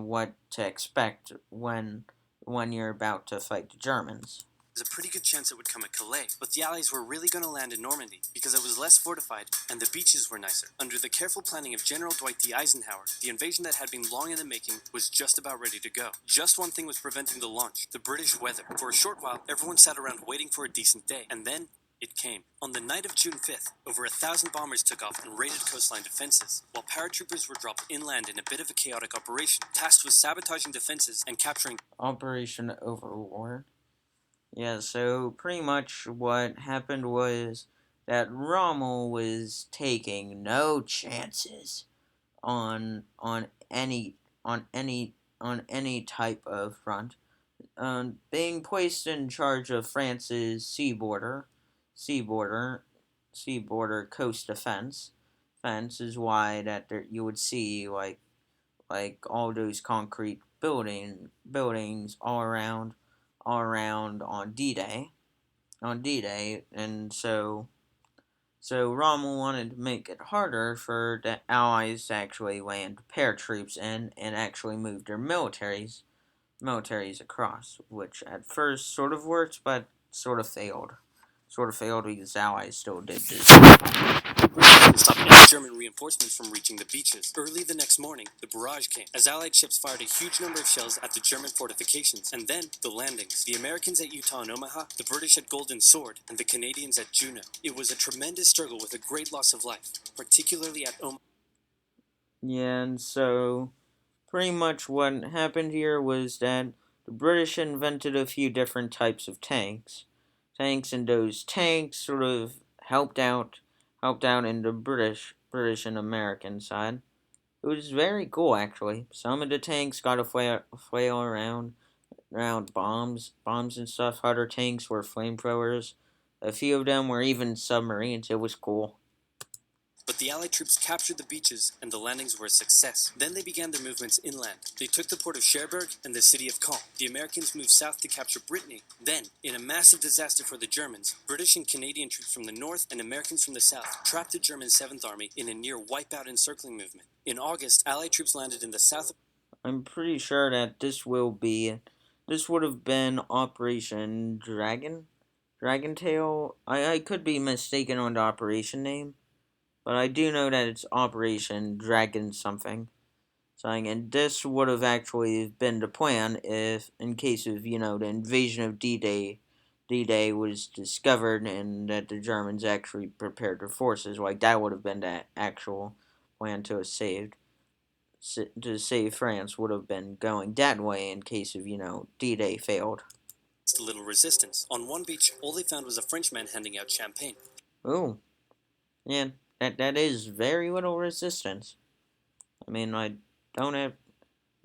what to expect when you're about to fight the Germans. There's a pretty good chance it would come at Calais, but the Allies were really going to land in Normandy because it was less fortified and the beaches were nicer. Under the careful planning of General Dwight D. Eisenhower, the invasion that had been long in the making was just about ready to go. Just one thing was preventing the launch: the British weather. For a short while, everyone sat around waiting for a decent day, and then it came. On the night of June 5th, over 1,000 bombers took off and raided coastline defenses, while paratroopers were dropped inland in a bit of a chaotic operation, tasked with sabotaging defenses and capturing Operation Overlord. Yeah, so pretty much what happened was that Rommel was taking no chances on any on any on any type of front. Being placed in charge of France's sea border, sea border coast defense, fence is why that there, you would see like all those concrete buildings all around on D-Day, and so Rommel wanted to make it harder for the Allies to actually land paratroops in and actually move their militaries across, which at first sort of worked, but sort of failed. Sort of failed because the Allies still did this. Didn't stop any German reinforcements from reaching the beaches. Early the next morning, the barrage came, as Allied ships fired a huge number of shells at the German fortifications, and then the landings. The Americans at Utah and Omaha, the British at Golden Sword, and the Canadians at Juneau. It was a tremendous struggle with a great loss of life, particularly at Omaha. Yeah, and so pretty much what happened here was that the British invented a few different types of tanks, and those tanks sort of helped out in the British and American side. It was very cool actually. Some of the tanks got to flail around bombs and stuff. Other tanks were flamethrowers. A few of them were even submarines. It was cool. But the Allied troops captured the beaches, and the landings were a success. Then they began their movements inland. They took the port of Cherbourg and the city of Caen. The Americans moved south to capture Brittany. Then, in a massive disaster for the Germans, British and Canadian troops from the north and Americans from the south trapped the German 7th Army in a near wipeout encircling movement. In August, Allied troops landed in the south. I'm pretty sure that this would have been Operation Dragon Tail. I could be mistaken on the operation name, but I do know that it's Operation Dragon something. And this would have actually been the plan if, in case of the invasion of D-Day was discovered and that the Germans actually prepared their forces. Like that would have been the actual plan to save France would have been going that way in case of D-Day failed. Little resistance. On one beach, all they found was a Frenchman handing out champagne. Oh, yeah, that is very little resistance. I mean, don't have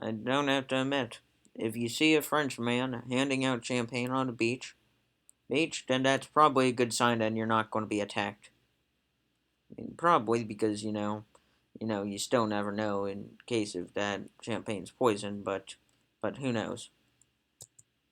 I don't have to admit, if you see a Frenchman handing out champagne on the then that's probably a good sign that you're not going to be attacked. I mean, probably because you still never know in case of that champagne's poison, but who knows?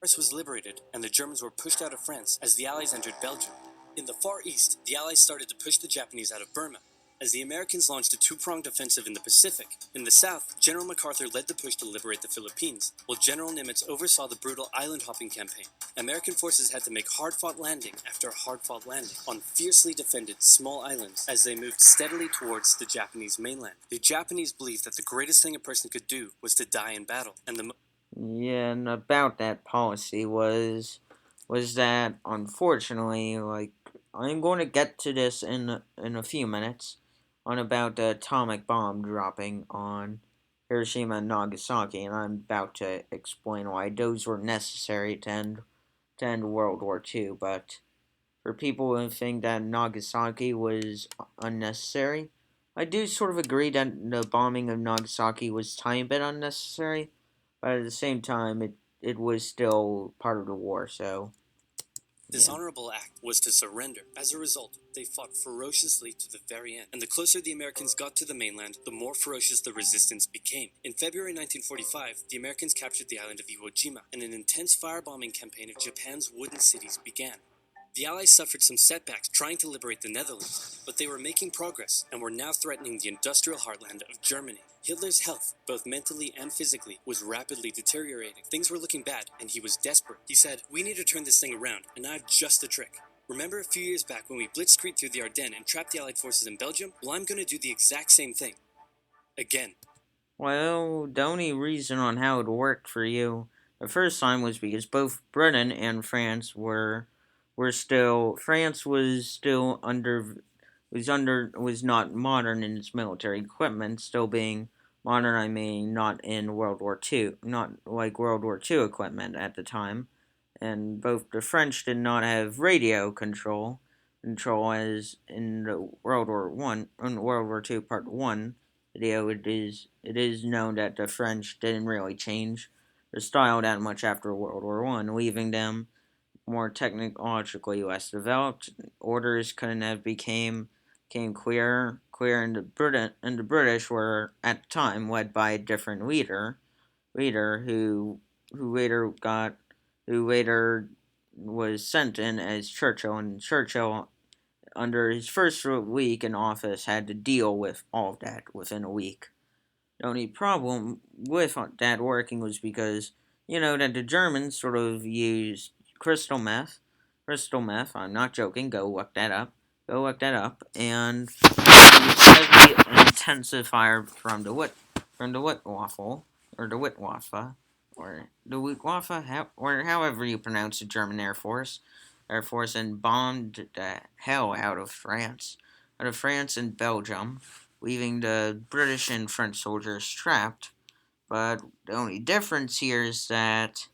Paris was liberated, and the Germans were pushed out of France as the Allies entered Belgium. In the Far East, the Allies started to push the Japanese out of Burma, as the Americans launched a two-pronged offensive in the Pacific. In the South, General MacArthur led the push to liberate the Philippines, while General Nimitz oversaw the brutal island-hopping campaign. American forces had to make hard-fought landing after hard-fought landing on fiercely defended small islands as they moved steadily towards the Japanese mainland. The Japanese believed that the greatest thing a person could do was to die in battle, and the Yeah, and about that policy was that unfortunately, like I'm going to get to this in a few minutes on about the atomic bomb dropping on Hiroshima and Nagasaki, and I'm about to explain why those were necessary to end World War II. But for people who think that Nagasaki was unnecessary, I do sort of agree that the bombing of Nagasaki was a tiny bit unnecessary, but at the same time, it was still part of the war. So yeah. dishonorable act was to surrender. As a result, they fought ferociously to the very end. And the closer the Americans got to the mainland, the more ferocious the resistance became. In February 1945, the Americans captured the island of Iwo Jima, and an intense firebombing campaign of Japan's wooden cities began. The Allies suffered some setbacks trying to liberate the Netherlands, but they were making progress and were now threatening the industrial heartland of Germany. Hitler's health, both mentally and physically, was rapidly deteriorating. Things were looking bad, and he was desperate. He said, "We need to turn this thing around, and I have just the trick. Remember a few years back when we blitzkrieged through the Ardennes and trapped the Allied forces in Belgium? Well, I'm going to do the exact same thing. Again." Well, the only reason on how it worked for you the first time was because both Britain and France were still France was not modern in its military equipment, still being modern. I mean, not in World War II, not like World War II equipment at the time, both the French did not have radio control as in the World War Two Part One video. It is known that the French didn't really change their style that much after World War One, leaving them more technologically less developed. Orders couldn't have became clear, and the British were at the time led by a different leader who later got who later was sent in as Churchill, and Churchill, under his first week in office, had to deal with all of that within a week. The only problem with that working was because that the Germans sort of used crystal meth. Crystal meth. I'm not joking. Go look that up. And heavy intensifier from the Wittwaffe or the Wittwaffe or the Wittwaffe, or however you pronounce the German Air Force, and bombed the hell out of France and Belgium, leaving the British and French soldiers trapped. But the only difference here is that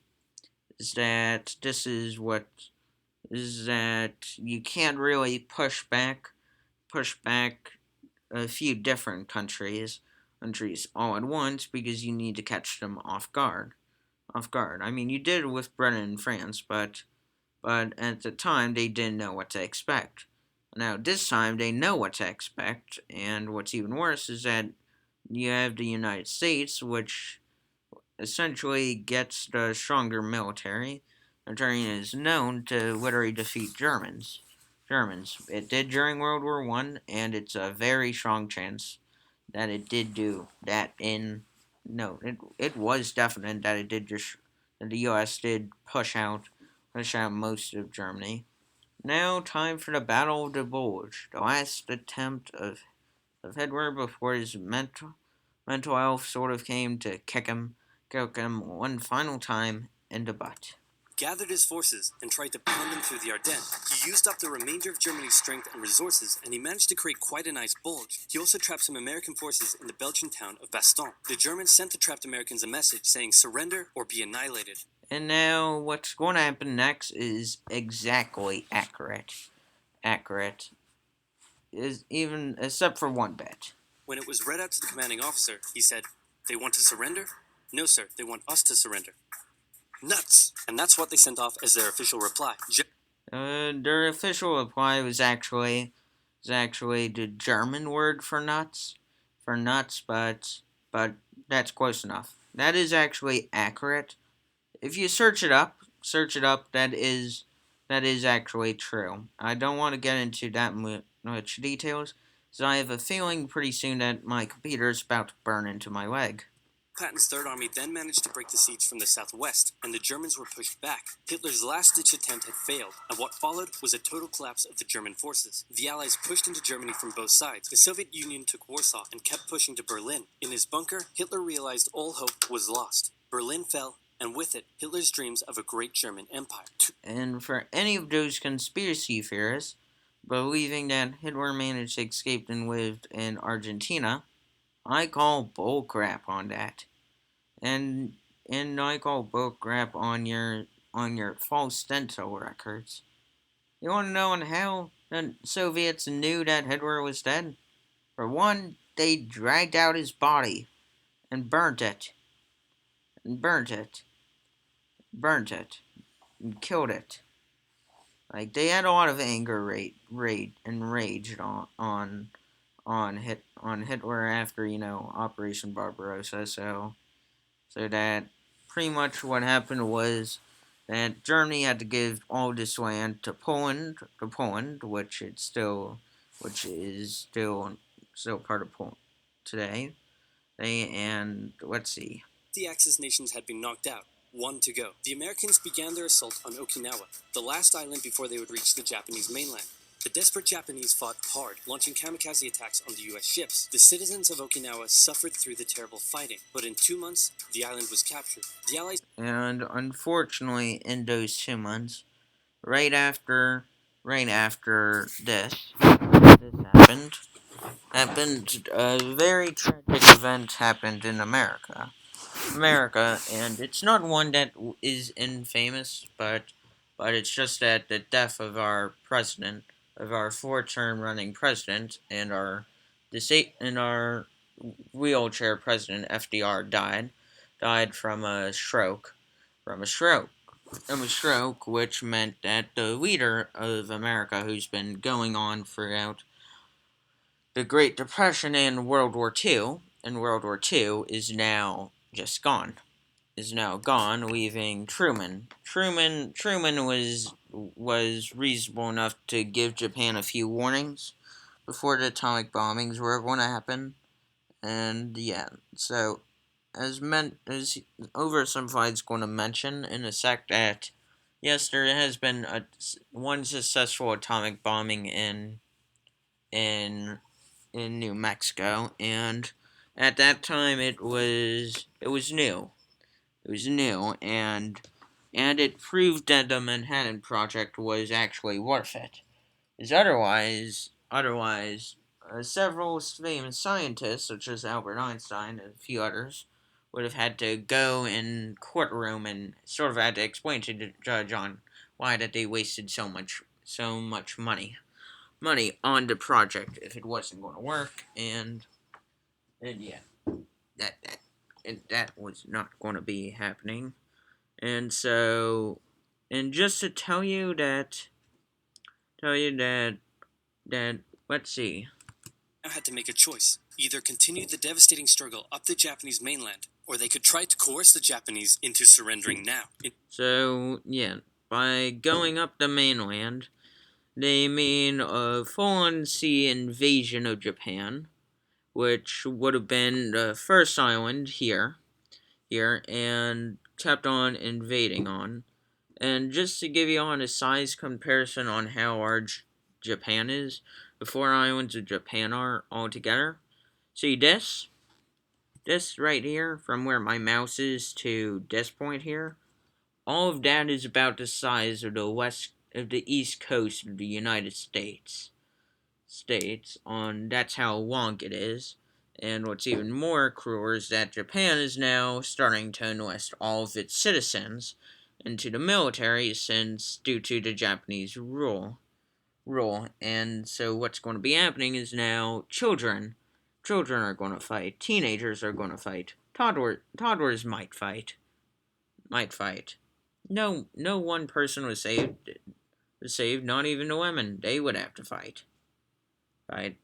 you can't really push back a few different countries all at once, because you need to catch them off guard. I mean, you did with Britain and France, but at the time they didn't know what to expect. Now this time they know what to expect, and what's even worse is that you have the United States, which essentially gets the stronger military. Military is known to literally defeat Germans. It did during World War One, and it's a very strong chance that it did do that in. No, it was definite that it did just that the U.S. did push out most of Germany. Now, time for the Battle of the Bulge, the last attempt of Hitler before his mental health sort of came to kick him one final time in the butt. Gathered his forces and tried to pound them through the Ardennes. He used up the remainder of Germany's strength and resources, and he managed to create quite a nice bulge. He also trapped some American forces in the Belgian town of Bastogne. The Germans sent the trapped Americans a message saying surrender or be annihilated. And now, what's going to happen next is exactly accurate. Accurate is even except for one bit. When it was read out to the commanding officer, he said, "They want to surrender? No, sir, they want us to surrender." Nuts! And that's what they sent off as their official reply. Their official reply was actually the German word for nuts, but that's close enough. That is actually accurate. If you search it up, that is actually true. I don't want to get into that much details, so I have a feeling pretty soon that my computer is about to burn into my leg. Patton's Third Army then managed to break the siege from the southwest, and the Germans were pushed back. Hitler's last-ditch attempt had failed, and what followed was a total collapse of the German forces. The Allies pushed into Germany from both sides. The Soviet Union took Warsaw and kept pushing to Berlin. In his bunker, Hitler realized all hope was lost. Berlin fell, and with it, Hitler's dreams of a great German empire. And for any of those conspiracy theorists believing that Hitler managed to escape and lived in Argentina, I call bullcrap on that. And I call bullcrap on your false stencil records. You want to know how the Soviets knew that Hitler was dead? For one, they dragged out his body and burnt it, and and killed it. Like, they had a lot of anger, and rage on Hitler after Operation Barbarossa. So that pretty much what happened was that Germany had to give all this land to Poland, which is still part of Poland today. And let's see. The Axis nations had been knocked out. One to go. The Americans began their assault on Okinawa, the last island before they would reach the Japanese mainland. The desperate Japanese fought hard, launching kamikaze attacks on the U.S. ships. The citizens of Okinawa suffered through the terrible fighting, but in 2 months, the island was captured. The Allies... And unfortunately, in those 2 months, right after this happened, a very tragic event happened in America, and it's not one that is infamous, but but it's just that the death of our president, of our four-term running president, and our wheelchair president FDR died from a stroke, from a stroke, which meant that the leader of America, who's been going on throughout the Great Depression and World War II, is now just gone. Is now gone, leaving Truman. Truman was reasonable enough to give Japan a few warnings before the atomic bombings were going to happen, and yeah. So, as Oversimplified is going to mention in a sec, that yes, there has been one successful atomic bombing in in New Mexico, and at that time it was new. It was new, and it proved that the Manhattan Project was actually worth it. As otherwise, several famous scientists, such as Albert Einstein and a few others, would have had to go in courtroom and sort of had to explain to the judge on why that they wasted so much money on the project if it wasn't going to work, and yeah, that was not going to be happening. And so, and just to tell you that let's see. Now had to make a choice: either continue the devastating struggle up the Japanese mainland, or they could try to coerce the Japanese into surrendering now. So yeah, by going up the mainland, they mean a full-on sea invasion of Japan, which would have been the first island here, and kept on invading on. And just to give you on a size comparison on how large Japan is, the four islands of Japan are altogether. See this right here, from where my mouse is to this point here, all of that is about the size of the east coast of the United States. That's how long it is. And what's even more cruel is that Japan is now starting to enlist all of its citizens into the military, since due to the Japanese rule. And so what's going to be happening is now children are going to fight, teenagers are going to fight, toddlers might fight. No one person was saved, not even the women. They would have to fight. Right?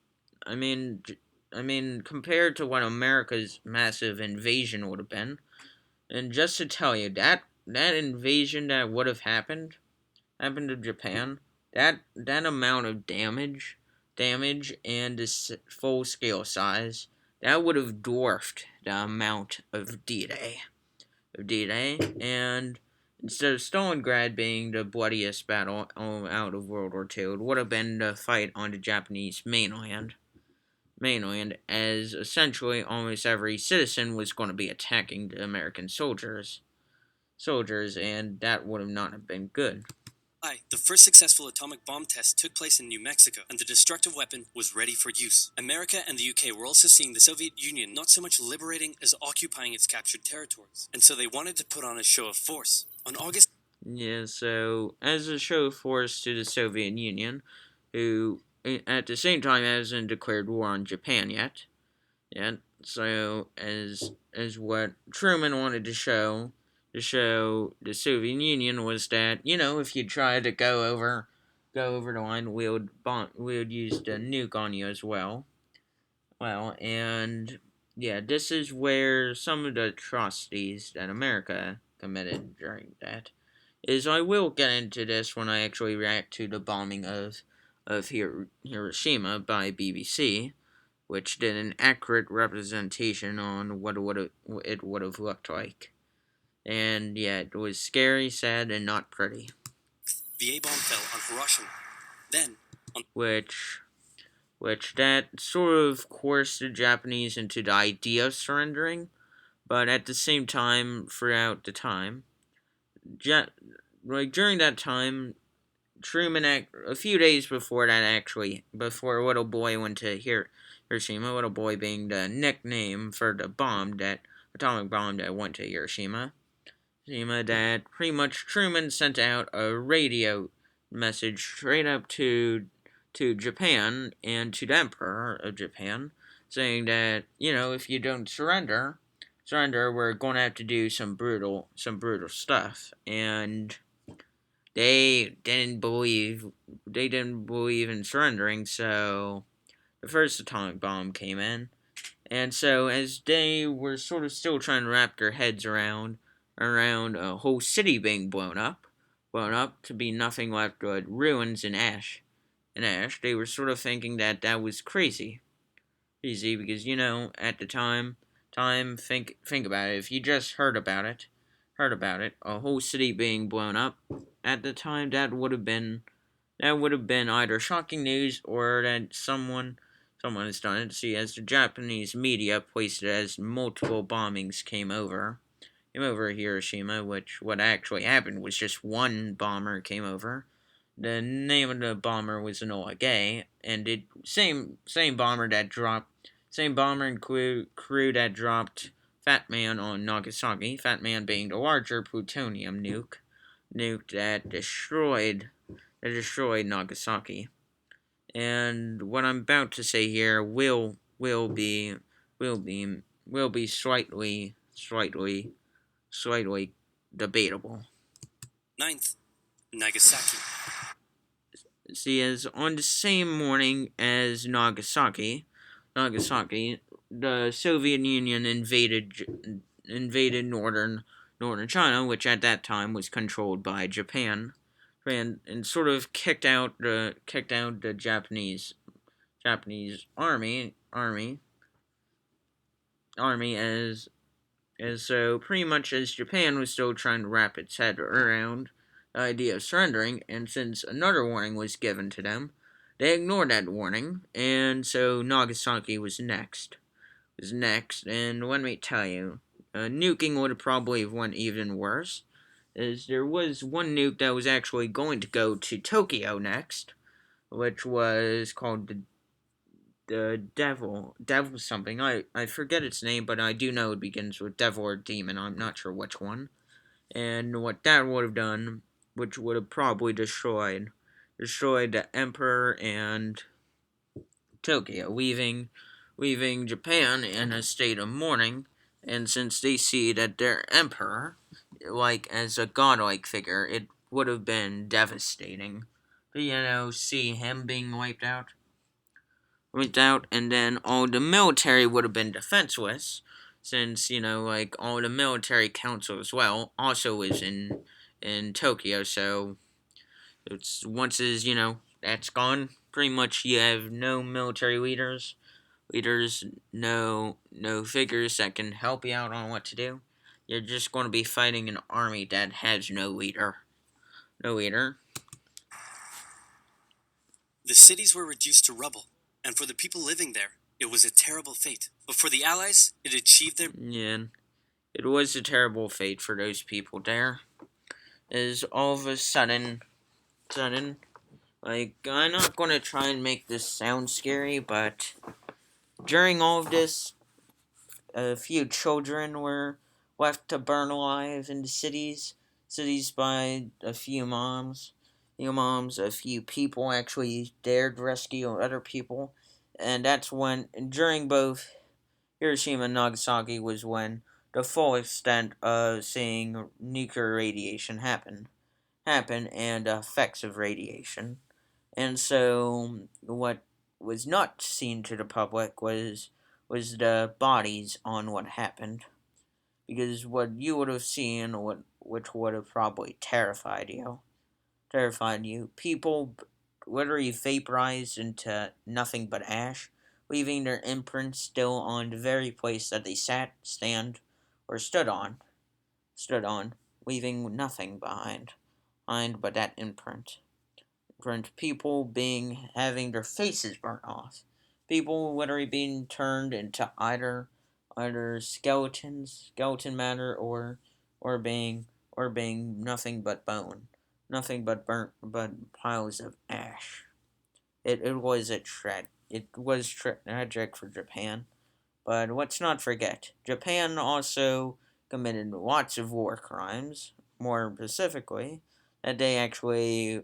I mean, compared to what America's massive invasion would have been, and just to tell you that invasion that would have happened to Japan, that amount of damage and this full scale size, that would have dwarfed the amount of D-Day, and instead of Stalingrad being the bloodiest battle out of World War II, it would have been the fight on the Japanese mainland, as essentially almost every citizen was going to be attacking the American soldiers, and that would have not have been good. The first successful atomic bomb test took place in New Mexico, and the destructive weapon was ready for use. America and the UK were also seeing the Soviet Union not so much liberating as occupying its captured territories, and so they wanted to put on a show of force. On August Yeah, so as a show of force to the Soviet Union, who at the same time hasn't declared war on Japan yet. So as what Truman wanted to show the Soviet Union was that, if you try to go over the line, we would use the nuke on you as well. And yeah, this is where some of the atrocities that America committed during that is. I will get into this when I actually react to the bombing of Hiroshima by BBC, which did an accurate representation on what it would have looked like. And yeah, it was scary, sad, and not pretty. the A-bomb fell on Hiroshima. Then, on Which that sort of coerced the Japanese into the idea of surrendering, but at the same time, throughout the time, during that time, Truman, a few days before that, before a little boy went to Hiroshima, little boy being the nickname for the atomic bomb that went to Hiroshima, Shima, that pretty much Truman sent out a radio message straight up to Japan and to the Emperor of Japan, saying that if you don't surrender, we're going to have to do some brutal stuff. And they didn't believe in surrendering, so the first atomic bomb came in. And so as they were sort of still trying to wrap their heads around a whole city being blown up to be nothing left but ruins and ash, they were sort of thinking that that was crazy because at the time, think about it. If you just heard about it, a whole city being blown up at the time, that would have been either shocking news or that someone has done it. See, as the Japanese media placed it as multiple bombings came over Hiroshima, which what actually happened was just one bomber came over. The name of the bomber was Enola Gay, and it same bomber and crew that dropped Fat Man on Nagasaki. Fat Man being the larger plutonium nuke that destroyed Nagasaki. And what I'm about to say here will be slightly debatable. Ninth, Nagasaki. See, as on the same morning as Nagasaki, the Soviet Union invaded northern China, which at that time was controlled by Japan, and sort of kicked out the Japanese army as so pretty much as Japan was still trying to wrap its head around the idea of surrendering, and since another warning was given to them, they ignored that warning, and so Nagasaki was next. And let me tell you, nuking would have probably went even worse, as there was one nuke that was actually going to go to Tokyo next, which was called the devil something. I forget its name, but I do know it begins with devil or demon. I'm not sure which one. And what that would have done, which would have probably destroyed the emperor and Tokyo, leaving Japan in a state of mourning. And since they see that their emperor, like as a godlike figure, it would have been devastating. But see him being wiped out, and then all the military would have been defenseless, since like all the military council as well also is in Tokyo. So it's once is that's gone. Pretty much, you have no military leaders, no figures that can help you out on what to do. You're just going to be fighting an army that has no leader. No leader. The cities were reduced to rubble, and for the people living there, it was a terrible fate. But for the Allies, it achieved their. Yeah, it was a terrible fate for those people there. Is all of a sudden, like, I'm not gonna try and make this sound scary, but during all of this, a few children were left to burn alive in the cities by a few people actually dared rescue other people, and that's when, during both Hiroshima and Nagasaki, was when the full extent of seeing nuclear radiation happen and effects of radiation. And so what was not seen to the public was the bodies on what happened, because what you would have seen, which would have probably terrified you, people literally vaporized into nothing but ash, leaving their imprints still on the very place that they sat, stand, or stood on, leaving nothing behind but that imprint. People having their faces burnt off, people literally being turned into either skeleton matter, or being nothing but bone, nothing but burnt but piles of ash. It was tragic for Japan, but let's not forget, Japan also committed lots of war crimes. More specifically, that they actually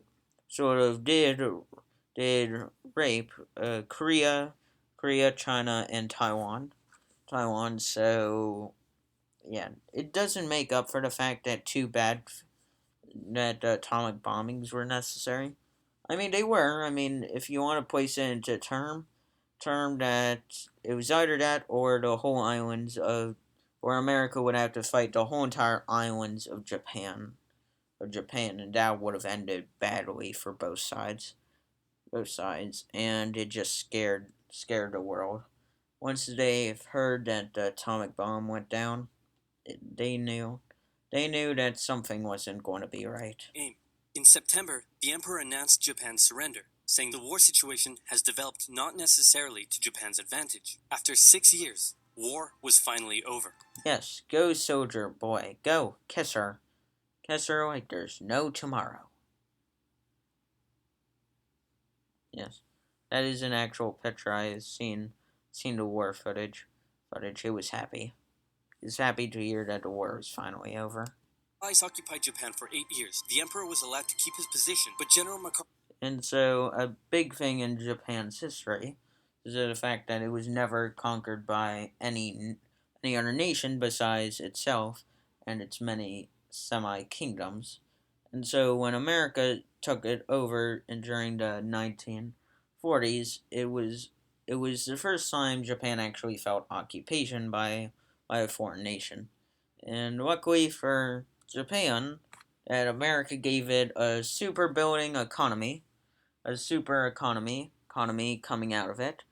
sort of did rape Korea, China, and Taiwan. So yeah, it doesn't make up for the fact that too bad that atomic bombings were necessary. I mean, they were. I mean, if you want to place it into term that it was either that or the whole islands of, or America would have to fight the whole entire islands of Japan, and that would have ended badly for both sides, and it just scared the world. Once they heard that the atomic bomb went down, they knew that something wasn't going to be right. Aim. In September, the Emperor announced Japan's surrender, saying the war situation has developed not necessarily to Japan's advantage. After 6 years, war was finally over. Yes, go soldier boy, go, kiss her like there's no tomorrow. Yes, that is an actual picture. I have seen the war footage. It was happy. He was happy to hear that the war was finally over. Allies occupied Japan for 8 years. The Emperor was allowed to keep his position, but General MacArthur. And so, a big thing in Japan's history is the fact that it was never conquered by any other nation besides itself and its many semi-kingdoms. And so, when America took it over during the 1940s, it was the first time Japan actually felt occupation by a foreign nation. And luckily for Japan, that America gave it a super building economy, a super economy coming out of it,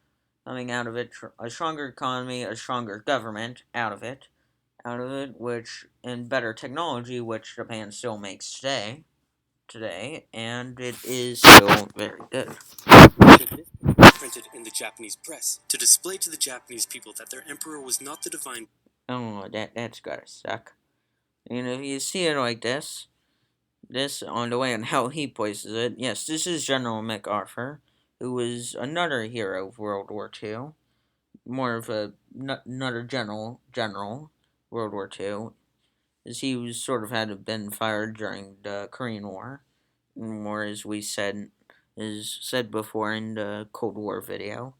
a stronger economy, a stronger government out of it, which and better technology, which Japan still makes today, and it is still very good. Printed in the Japanese press to display to the Japanese people that their emperor was not the divine. Oh, that's gotta suck. And if you see it like this on the way on how he places it, yes, this is General MacArthur, who was another hero of World War II, more of another general World War II, as he was sort of had been fired during the Korean War, more as we said before in the Cold War video,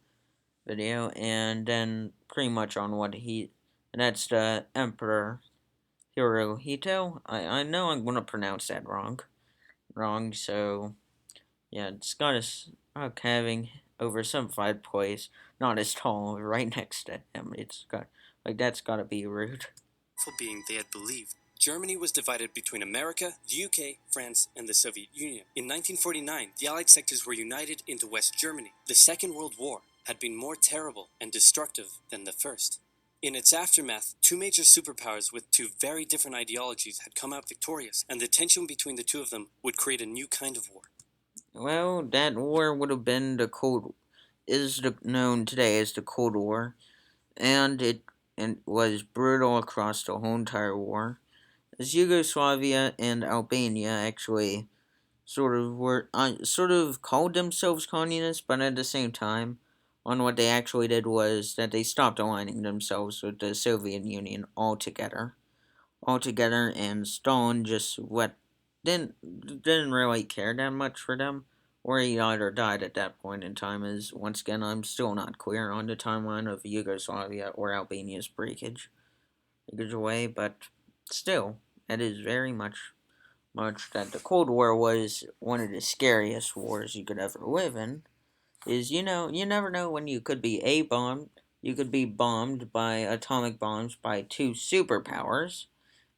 and then pretty much on what he, and that's the Emperor Hirohito. I know I'm gonna pronounce that wrong. So yeah, it's got us having oversimplified place, not as tall, right next to him. It's got that's gotta be rude. Being they had believed. Germany was divided between America, the UK, France, and the Soviet Union. In 1949, the Allied sectors were united into West Germany. The Second World War had been more terrible and destructive than the first. In its aftermath, two major superpowers with two very different ideologies had come out victorious, and the tension between the two of them would create a new kind of war. Well, that war would have been known today as the Cold War, and it was brutal across the whole entire war. As Yugoslavia and Albania actually sort of called themselves communists, but at the same time, on what they actually did was that they stopped aligning themselves with the Soviet Union altogether, and Stalin just didn't really care that much for them, or he either died at that point in time. As once again, I'm still not clear on the timeline of Yugoslavia or Albania's breakage away, but still, it is very much that the Cold War was one of the scariest wars you could ever live in. Is you never know when you could be you could be bombed by atomic bombs by two superpowers,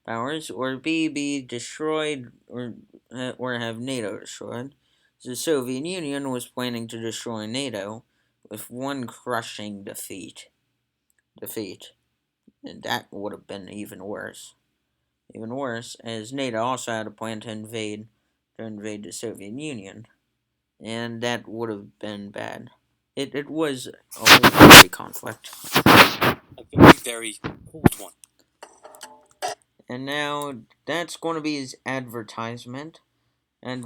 or B be destroyed or have NATO destroyed. The Soviet Union was planning to destroy NATO with one crushing defeat, and that would have been even worse. Even worse, as NATO also had a plan to invade the Soviet Union, and that would have been bad. It was a whole conflict. A very, very cold one. And now that's going to be his advertisement. As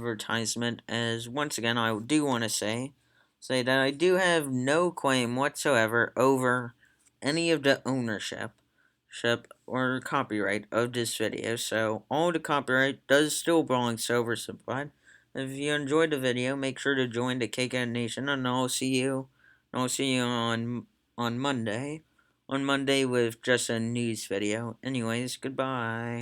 once again, I do want to say that I do have no claim whatsoever over any of the ownership or copyright of this video, so all the copyright does still belong to Oversimplified. If you enjoyed the video, make sure to join the KK Nation, and I'll see you on Monday. On Monday with just a news video. Anyways, goodbye.